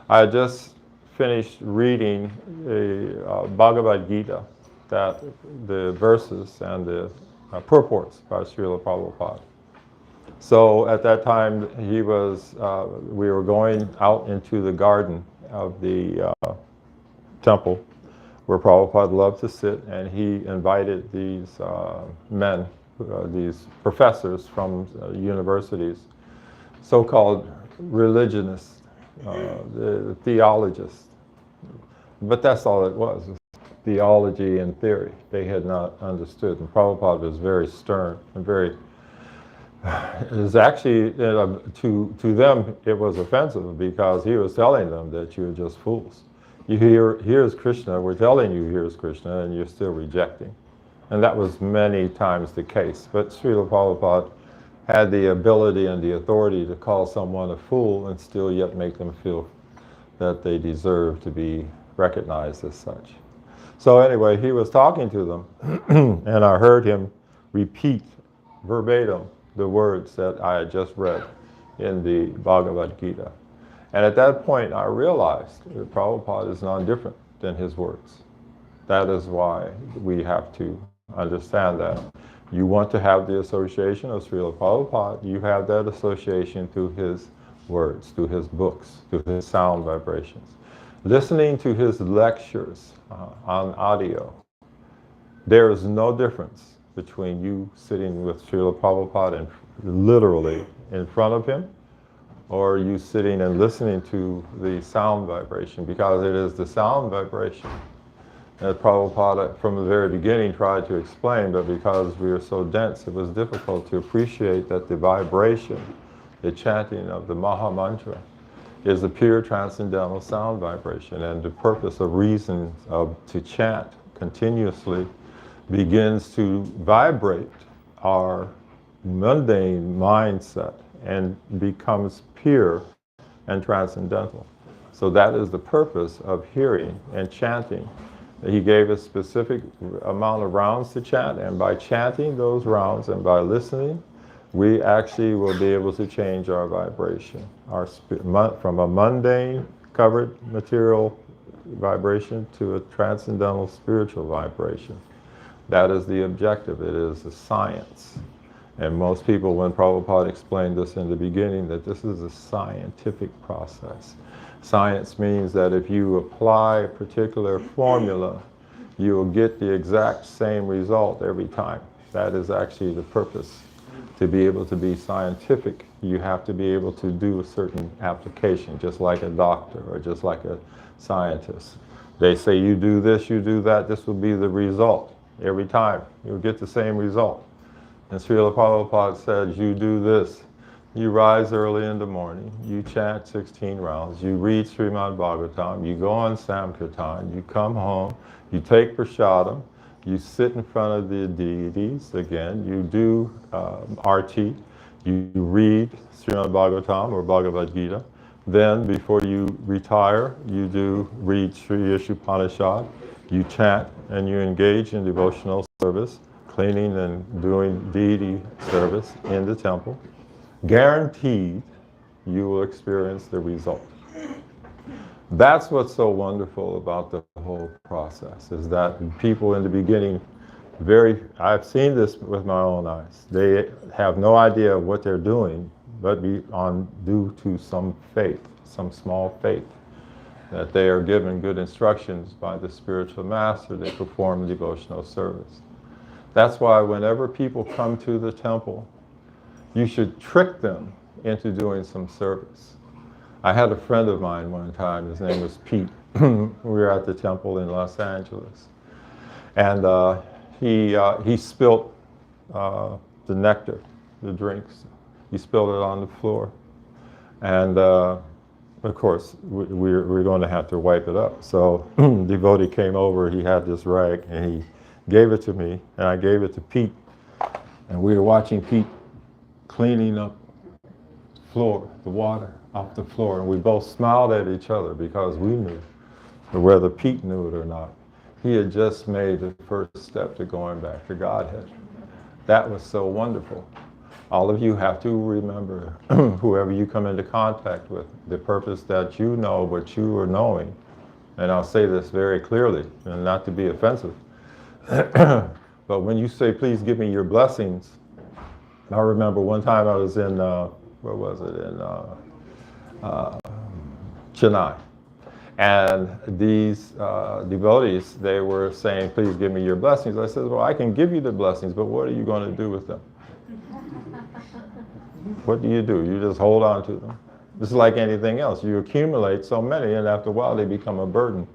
I had just finished reading the Bhagavad Gita, that the verses and the purports by Srila Prabhupada. So at that time, we were going out into the garden of the temple where Prabhupada loved to sit, and he invited these men, these professors from universities, so-called religionists, the theologists. But that's all it was theology and theory. They had not understood. And Prabhupada was very stern and very, it was actually, to them, it was offensive because he was telling them that you're just fools. You hear, here's Krishna, we're telling you here's Krishna, and you're still rejecting. And that was many times the case. But Srila Prabhupada had the ability and the authority to call someone a fool and still yet make them feel that they deserve to be recognized as such. So anyway, he was talking to them, and I heard him repeat verbatim the words that I had just read in the Bhagavad Gita. And at that point, I realized that Prabhupada is non-different than his words. That is why we have to understand that. You want to have the association of Srila Prabhupada, you have that association through his words, through his books, through his sound vibrations. Listening to his lectures on audio, there is no difference between you sitting with Srila Prabhupada and literally in front of him, or you sitting and listening to the sound vibration, because it is the sound vibration that Prabhupada from the very beginning tried to explain, but because we are so dense, it was difficult to appreciate that the vibration, the chanting of the Maha Mantra, is a pure transcendental sound vibration, and the purpose of reason to chant continuously begins to vibrate our mundane mindset and becomes pure and transcendental. So that is the purpose of hearing and chanting. He gave a specific amount of rounds to chant, and by chanting those rounds and by listening, we actually will be able to change our vibration, from a mundane, covered material vibration to a transcendental spiritual vibration. That is the objective. It is a science. And most people, when Prabhupada explained this in the beginning, that this is a scientific process. Science means that if you apply a particular formula, you will get the exact same result every time. That is actually the purpose. To be able to be scientific, you have to be able to do a certain application, just like a doctor or just like a scientist. They say you do this, you do that, this will be the result. Every time, you'll get the same result. And Srila Prabhupada says, you do this. You rise early in the morning, you chant 16 rounds, you read Srimad Bhagavatam, you go on Samkirtan, you come home, you take prasadam, you sit in front of the deities again, you do arti, you read Srimad Bhagavatam or Bhagavad Gita. Then, before you retire, you do read Sri Ishupanishad, you chant and you engage in devotional service, cleaning and doing deity service in the temple. Guaranteed, you will experience the result. That's what's so wonderful about the whole process, is that people in the beginning, I've seen this with my own eyes. They have no idea what they're doing, but due to some faith, some small faith, that they are given good instructions by the spiritual master, they perform devotional service. That's why whenever people come to the temple, you should trick them into doing some service. I had a friend of mine one time, his name was Pete. We were at the temple in Los Angeles. And he spilt the nectar, the drinks. He spilled it on the floor. And of course, we're going to have to wipe it up. So devotee came over, he had this rag, and he gave it to me, and I gave it to Pete. And we were watching Pete cleaning up the water off the floor, and we both smiled at each other because we knew, whether Pete knew it or not, he had just made the first step to going back to Godhead. That was so wonderful. All of you have to remember, whoever you come into contact with, the purpose that you know what you are knowing. And I'll say this very clearly, and not to be offensive, but when you say, please give me your blessings, I remember one time I was in, Chennai. And these devotees, they were saying, please give me your blessings. I said, well, I can give you the blessings, but what are you going to do with them? What do? You just hold on to them. This is like anything else. You accumulate so many, and after a while they become a burden.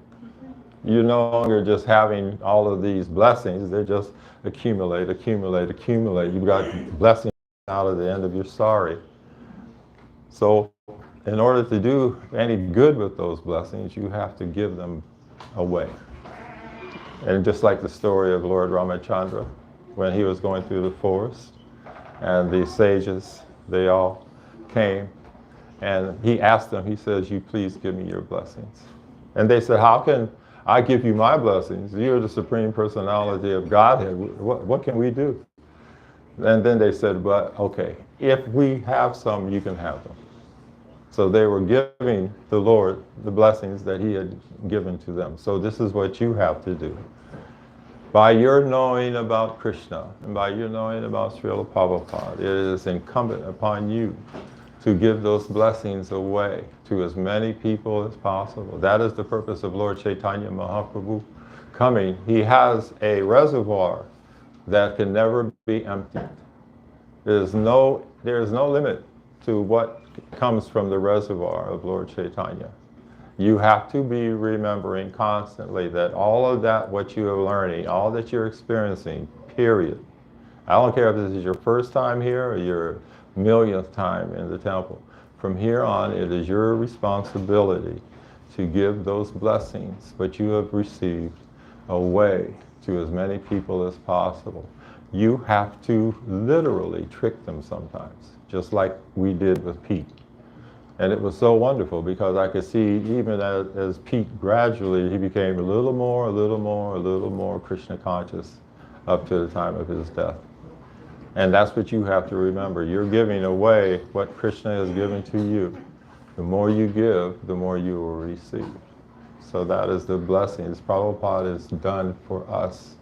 You're no longer just having all of these blessings, they just accumulate. You've got blessings out of the end of your sorry. So in order to do any good with those blessings, you have to give them away. And just like the story of Lord Ramachandra, when he was going through the forest, and the sages, they all came, and he asked them, he says, you please give me your blessings. And they said, how can I give you my blessings? You're the Supreme Personality of Godhead. What can we do? And then they said, but okay, if we have some, you can have them. So they were giving the Lord the blessings that he had given to them. So this is what you have to do. By your knowing about Krishna and by your knowing about Srila Prabhupada, it is incumbent upon you to give those blessings away to as many people as possible. That is the purpose of Lord Chaitanya Mahaprabhu coming. He has a reservoir that can never be emptied. There is no limit to what comes from the reservoir of Lord Chaitanya. You have to be remembering constantly that all of that, what you are learning, all that you're experiencing, period. I don't care if this is your first time here or your millionth time in the temple. From here on, it is your responsibility to give those blessings, what you have received, away to as many people as possible. You have to literally trick them sometimes, just like we did with Pete. And it was so wonderful because I could see even as Pete gradually, he became a little more Krishna conscious up to the time of his death. And that's what you have to remember. You're giving away what Krishna has given to you. The more you give, the more you will receive. So that is the blessings Prabhupada has done for us.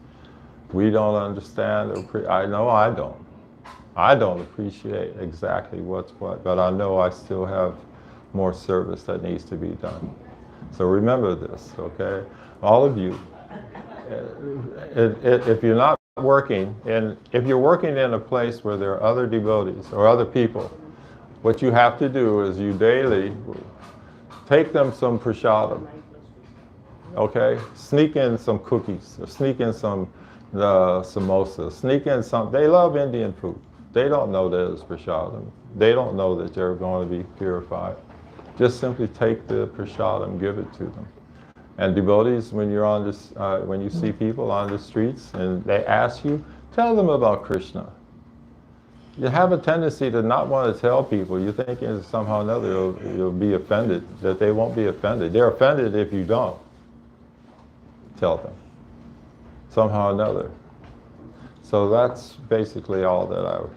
We don't understand, I know I don't. I don't appreciate exactly what's what, but I know I still have more service that needs to be done. So remember this, okay? All of you, if you're not working, and if you're working in a place where there are other devotees or other people, what you have to do is you daily take them some prasadam, okay? Sneak in some cookies, or sneak in some samosas, sneak in some, they love Indian food. They don't know that it's prasadam. They don't know that they're going to be purified. Just simply take the prasadam, give it to them. And devotees, when you're on this, when you see people on the streets and they ask you, tell them about Krishna. You have a tendency to not want to tell people. You're thinking somehow or another you'll be offended, that they won't be offended. They're offended if you don't tell them, somehow or another. So that's basically all that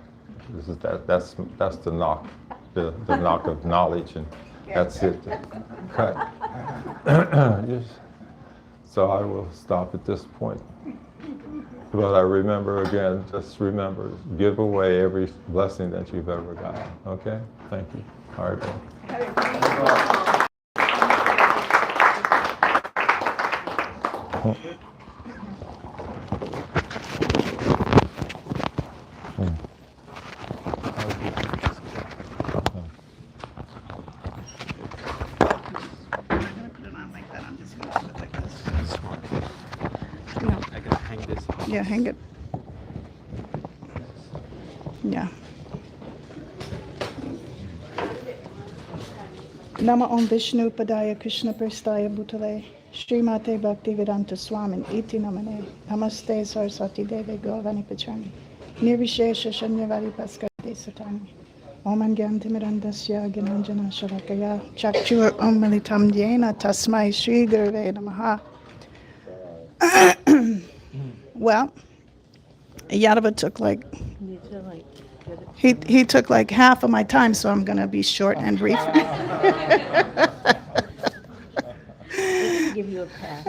that's the knock, the knock of knowledge, and that's it. Cut. Yes. So I will stop at this point. But I remember again, just remember, give away every blessing that you've ever gotten. Okay? Thank you. Hare Krishna. Yeah, hang it. Yeah. Nama Om Vishnu Padaya Krishna Prastaya Bhutale Srimate Bhaktivedanta Swamin Iti Namane Namaste Saraswati Deve Govani Pachani Nirvishesha Shanyavari Paskade Satani Om Angyantimirandasya Gyananjana Shalakaya Chakchur Om Militam Yena Tasmai Shri Gurve Namaha. Well, Yadava took he took like half of my time, so I'm going to be short and brief. Give you a pass.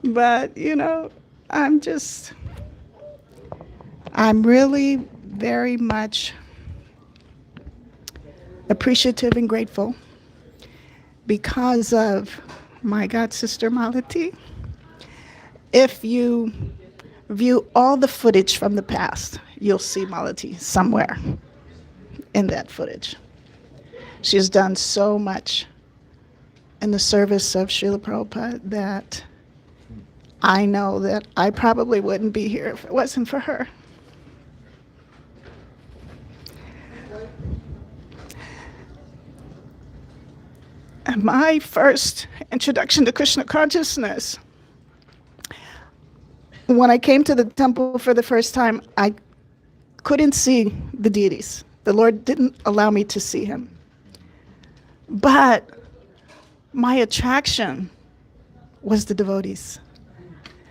But, I'm really very much appreciative and grateful because of my God sister Malati. If you view all the footage from the past, you'll see Malati somewhere in that footage. She has done so much in the service of Srila Prabhupada that I know that I probably wouldn't be here if it wasn't for her. And my first introduction to Krishna consciousness, when I came to the temple for the first time, I couldn't see the deities. The Lord didn't allow me to see him. But my attraction was the devotees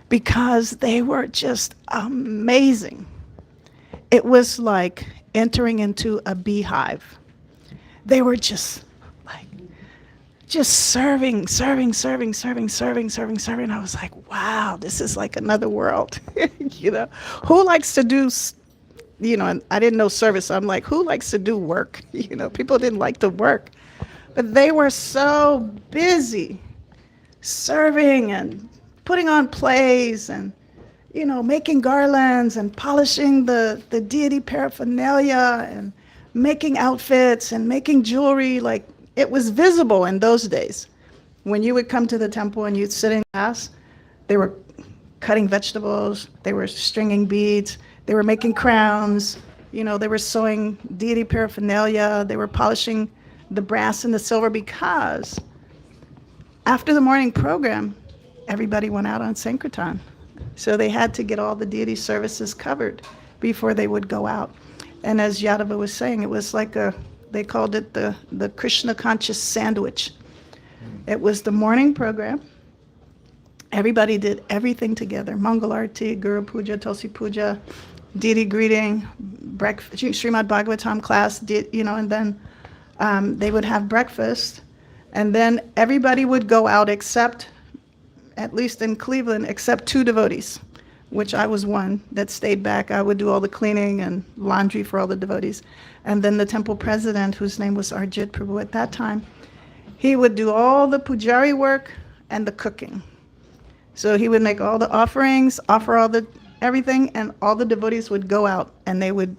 because they were just amazing. It was like entering into a beehive. They were just like just serving. I was like, wow, this is like another world. Who likes to do, and I didn't know service. So I'm like, who likes to do work? People didn't like to work, but they were so busy serving and putting on plays and, making garlands and polishing the deity paraphernalia and making outfits and making jewelry. Like, it was visible in those days. When you would come to the temple and you'd sit in class, they were cutting vegetables, they were stringing beads, they were making crowns, they were sewing deity paraphernalia, they were polishing the brass and the silver, because after the morning program, everybody went out on Sankirtan. So they had to get all the deity services covered before they would go out. And as Yadava was saying, it was like they called it the Krishna conscious sandwich. It was the morning program. Everybody did everything together. Mangal Arti, Guru Puja, Tulsi Puja, deity greeting, breakfast, Srimad Bhagavatam class, and then they would have breakfast. And then everybody would go out except, at least in Cleveland, except 2 devotees, which I was one that stayed back. I would do all the cleaning and laundry for all the devotees. And then the temple president, whose name was Arjit Prabhu at that time, he would do all the pujari work and the cooking. So he would make all the offerings, offer all the everything, and all the devotees would go out and they would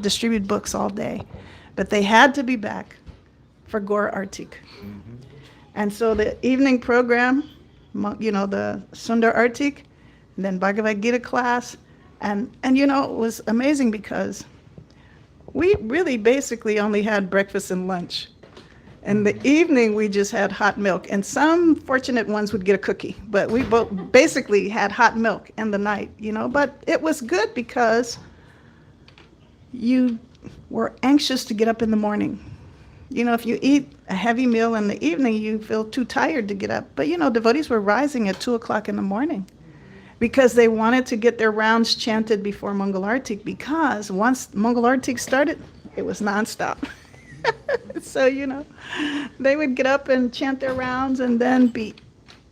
distribute books all day. But they had to be back for Gaur Artik. And so the evening program, the Sundar Artik, and then Bhagavad Gita class, and it was amazing because we really basically only had breakfast and lunch. In the evening, we just had hot milk, and some fortunate ones would get a cookie, but we both basically had hot milk in the night, but it was good because you were anxious to get up in the morning. If you eat a heavy meal in the evening, you feel too tired to get up. But, devotees were rising at 2 o'clock in the morning because they wanted to get their rounds chanted before Mangal Artik, because once Mangal Artik started, it was nonstop. So, they would get up and chant their rounds and then be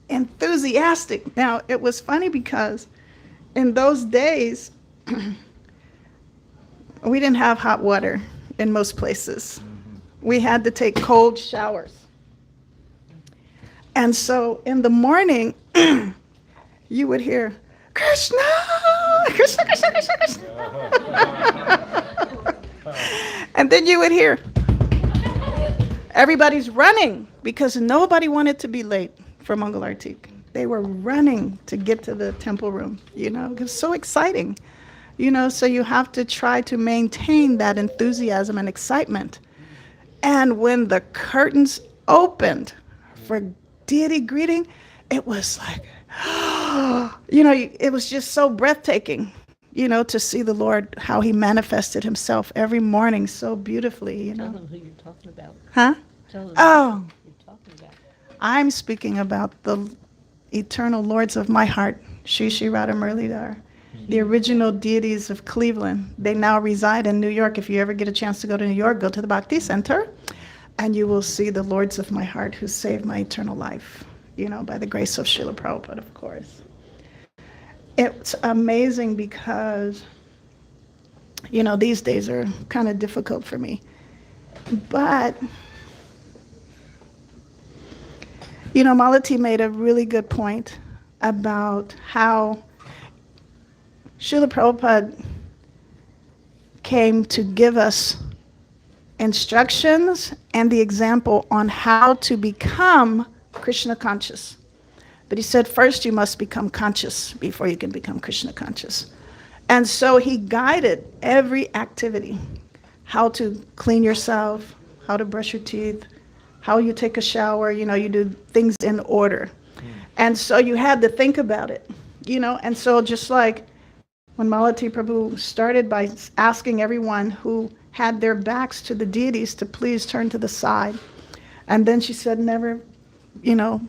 enthusiastic. Now, it was funny because in those days, we didn't have hot water in most places. We had to take cold showers. And so in the morning, you would hear, Krishna, Krishna, Krishna, Krishna, Krishna. And then you would hear, everybody's running because nobody wanted to be late for Mangal Artik. They were running to get to the temple room, It was so exciting, so you have to try to maintain that enthusiasm and excitement. And when the curtains opened for deity greeting, it was like, it was just so breathtaking, to see the Lord, how he manifested himself every morning so beautifully, Tell them who you're talking about. Huh? Tell them Oh, who you're talking about. I'm speaking about the eternal lords of my heart, Shri Shri Radha Murlidhar, the original deities of Cleveland. They now reside in New York. If you ever get a chance to go to New York, go to the Bhakti Center, and you will see the lords of my heart who saved my eternal life, by the grace of Srila Prabhupada, of course. It's amazing because, these days are kind of difficult for me. But, Malati made a really good point about how Srila Prabhupada came to give us instructions and the example on how to become Krishna conscious. But he said, first you must become conscious before you can become Krishna conscious. And so he guided every activity, how to clean yourself, how to brush your teeth, how you take a shower, you do things in order. And so you had to think about it, and so just like when Malati Prabhu started by asking everyone who had their backs to the deities to please turn to the side. And then she said, never,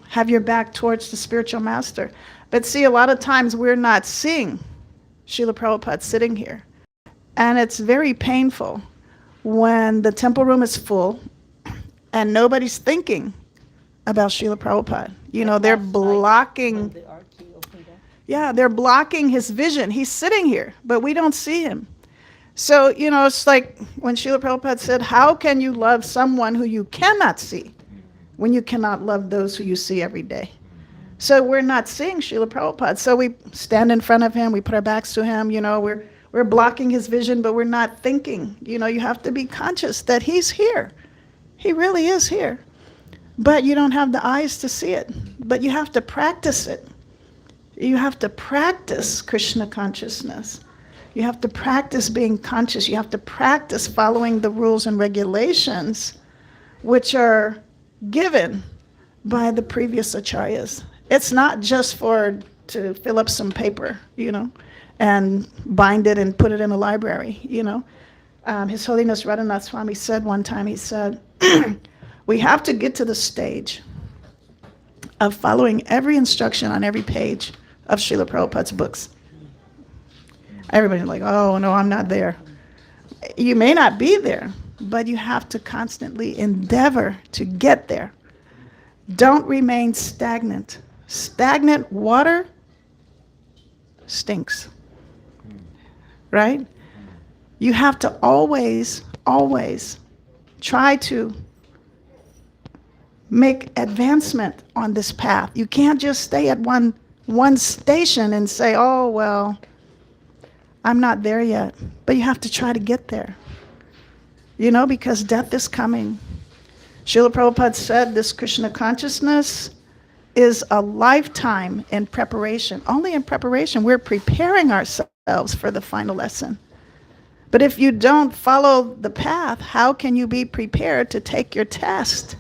have your back towards the spiritual master. But see, a lot of times we're not seeing Srila Prabhupada sitting here. And it's very painful when the temple room is full and nobody's thinking about Srila Prabhupada. You know, they're blocking, The RT opened up. yeah, they're blocking his vision. He's sitting here, but we don't see him. So, you know, it's like when Srila Prabhupada said, how can you love someone who you cannot see when you cannot love those who you see every day? So we're not seeing Srila Prabhupada. So we stand in front of him, we put our backs to him, you know, we're blocking his vision, but we're not thinking. You know, you have to be conscious that he's here. He really is here. But you don't have the eyes to see it. But you have to practice it. You have to practice Krishna consciousness. You have to practice being conscious. You have to practice following the rules and regulations which are given by the previous acharyas. It's not just to fill up some paper, you know, and bind it and put it in a library, you know. His Holiness Radhanath Swami said one time, he said, we have to get to the stage of following every instruction on every page of Srila Prabhupada's books. Everybody's like, oh, no, I'm not there. You may not be there, but you have to constantly endeavor to get there. Don't remain stagnant. Stagnant water stinks, right? You have to always, always try to make advancement on this path. You can't just stay at one station and say, oh, well, I'm not there yet. But you have to try to get there, you know, because death is coming. Srila Prabhupada said this Krishna consciousness is a lifetime in preparation. Only in preparation. We're preparing ourselves for the final lesson. But if you don't follow the path, how can you be prepared to take your test?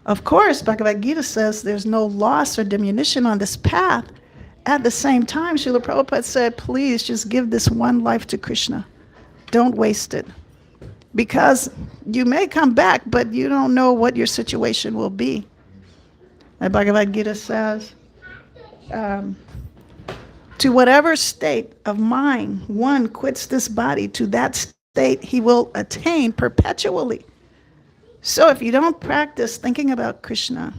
Of course, Bhagavad Gita says there's no loss or diminution on this path. At the same time, Srila Prabhupada said, please just give this one life to Krishna. Don't waste it. Because you may come back, but you don't know what your situation will be. And Bhagavad Gita says, to whatever state of mind one quits this body, to that state he will attain perpetually. So if you don't practice thinking about Krishna,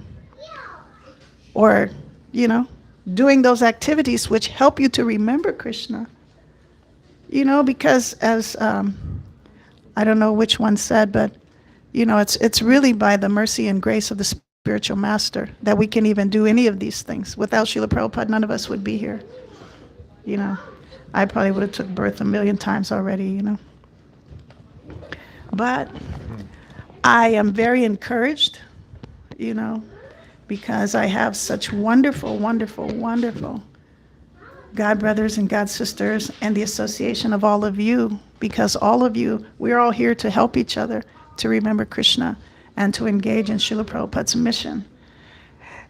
or, you know, doing those activities which help you to remember Krishna, you know, because as, I don't know which one said, but, you know, it's really by the mercy and grace of the spiritual master that we can even do any of these things. Without Srila Prabhupada, none of us would be here. You know, I probably would have took birth 1,000,000 times already, you know. But I am very encouraged, you know, because I have such wonderful, wonderful, wonderful God brothers and God sisters and the association of all of you, because all of you, we're all here to help each other to remember Krishna and to engage in Srila Prabhupada's mission.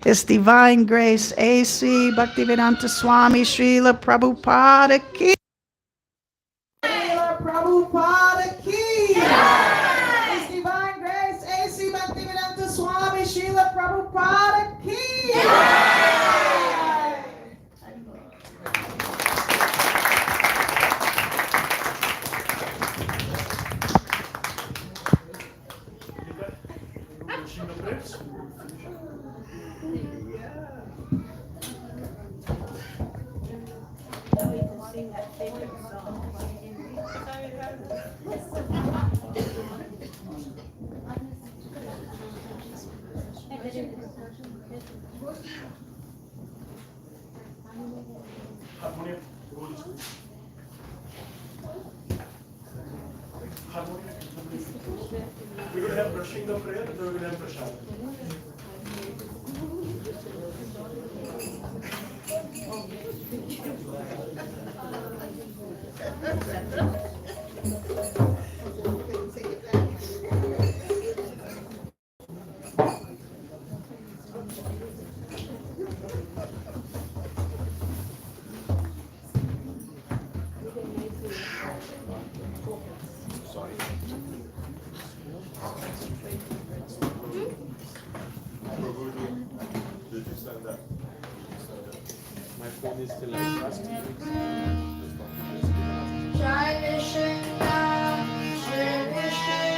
His divine grace, A.C. Bhaktivedanta Swami Srila Prabhupada ki. Srila Prabhupada ki. His divine grace, A.C. Bhaktivedanta Swami Srila Prabhupada ki. We're going to have brushing the prayer, then we're going to have prasad. Did you send that? My phone is still like last 2 weeks. Jai Krishna, Jai Krishna,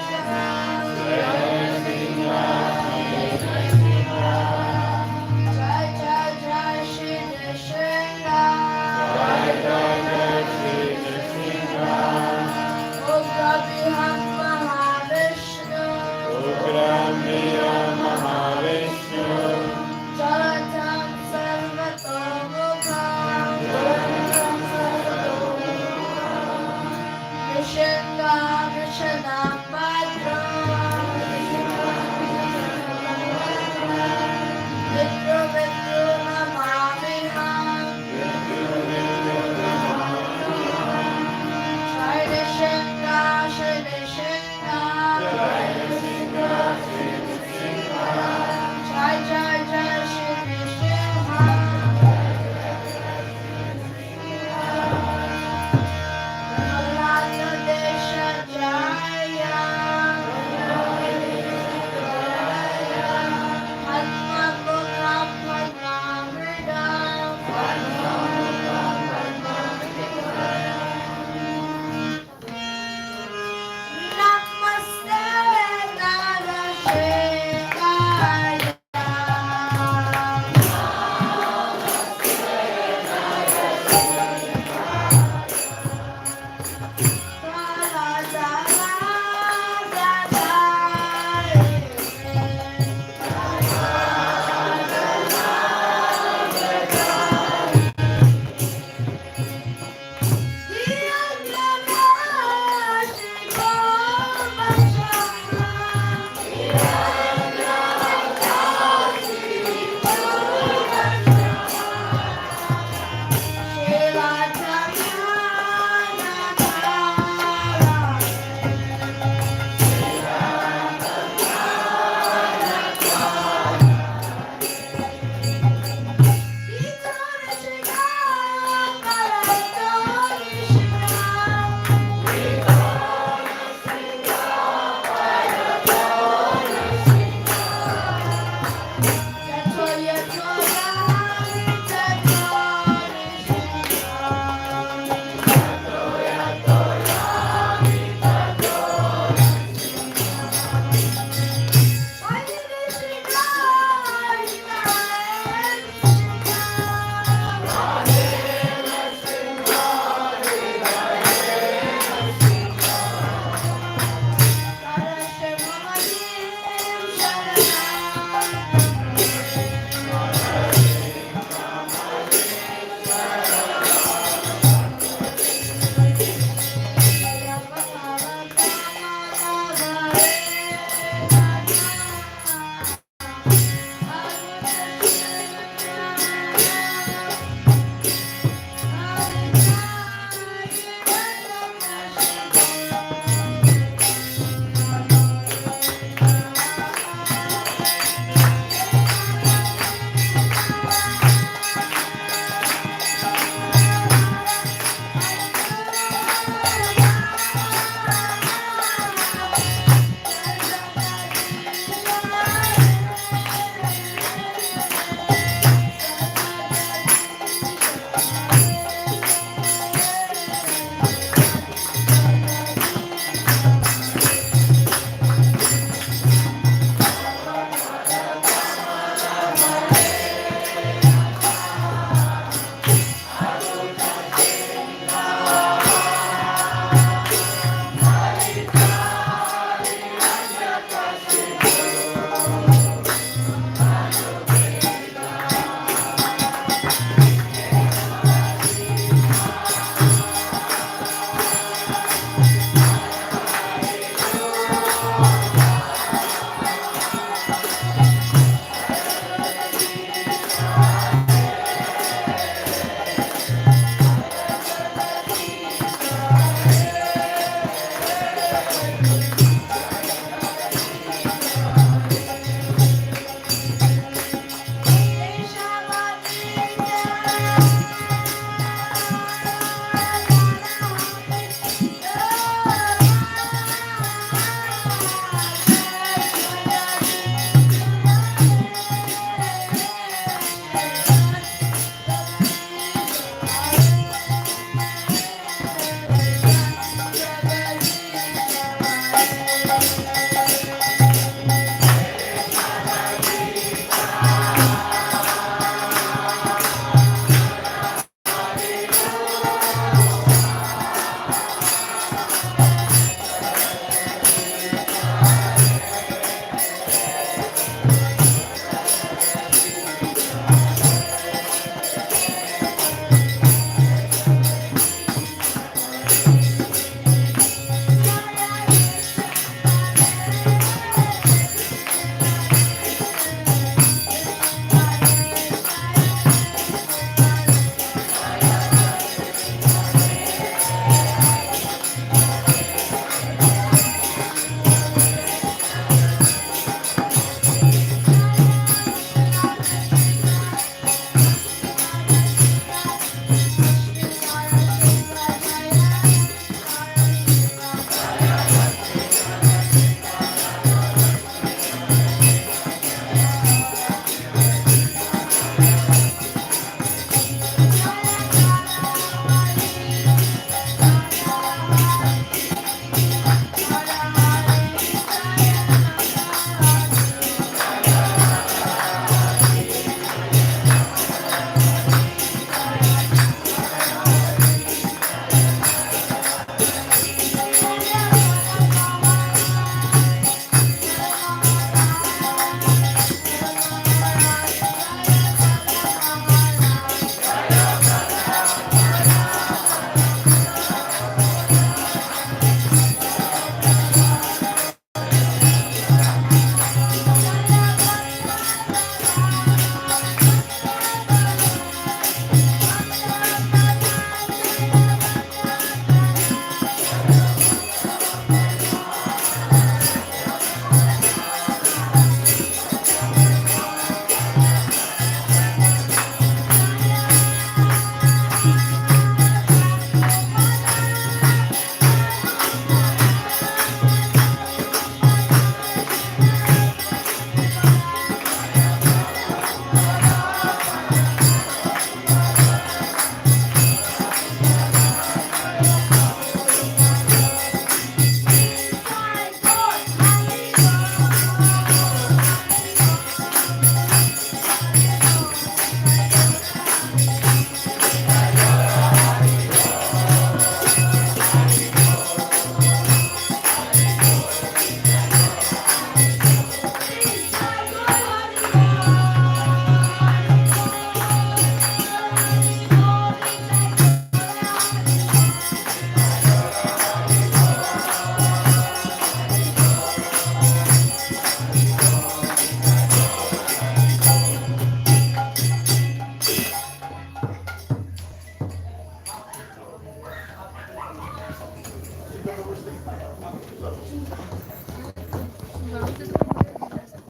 Krishna Krishna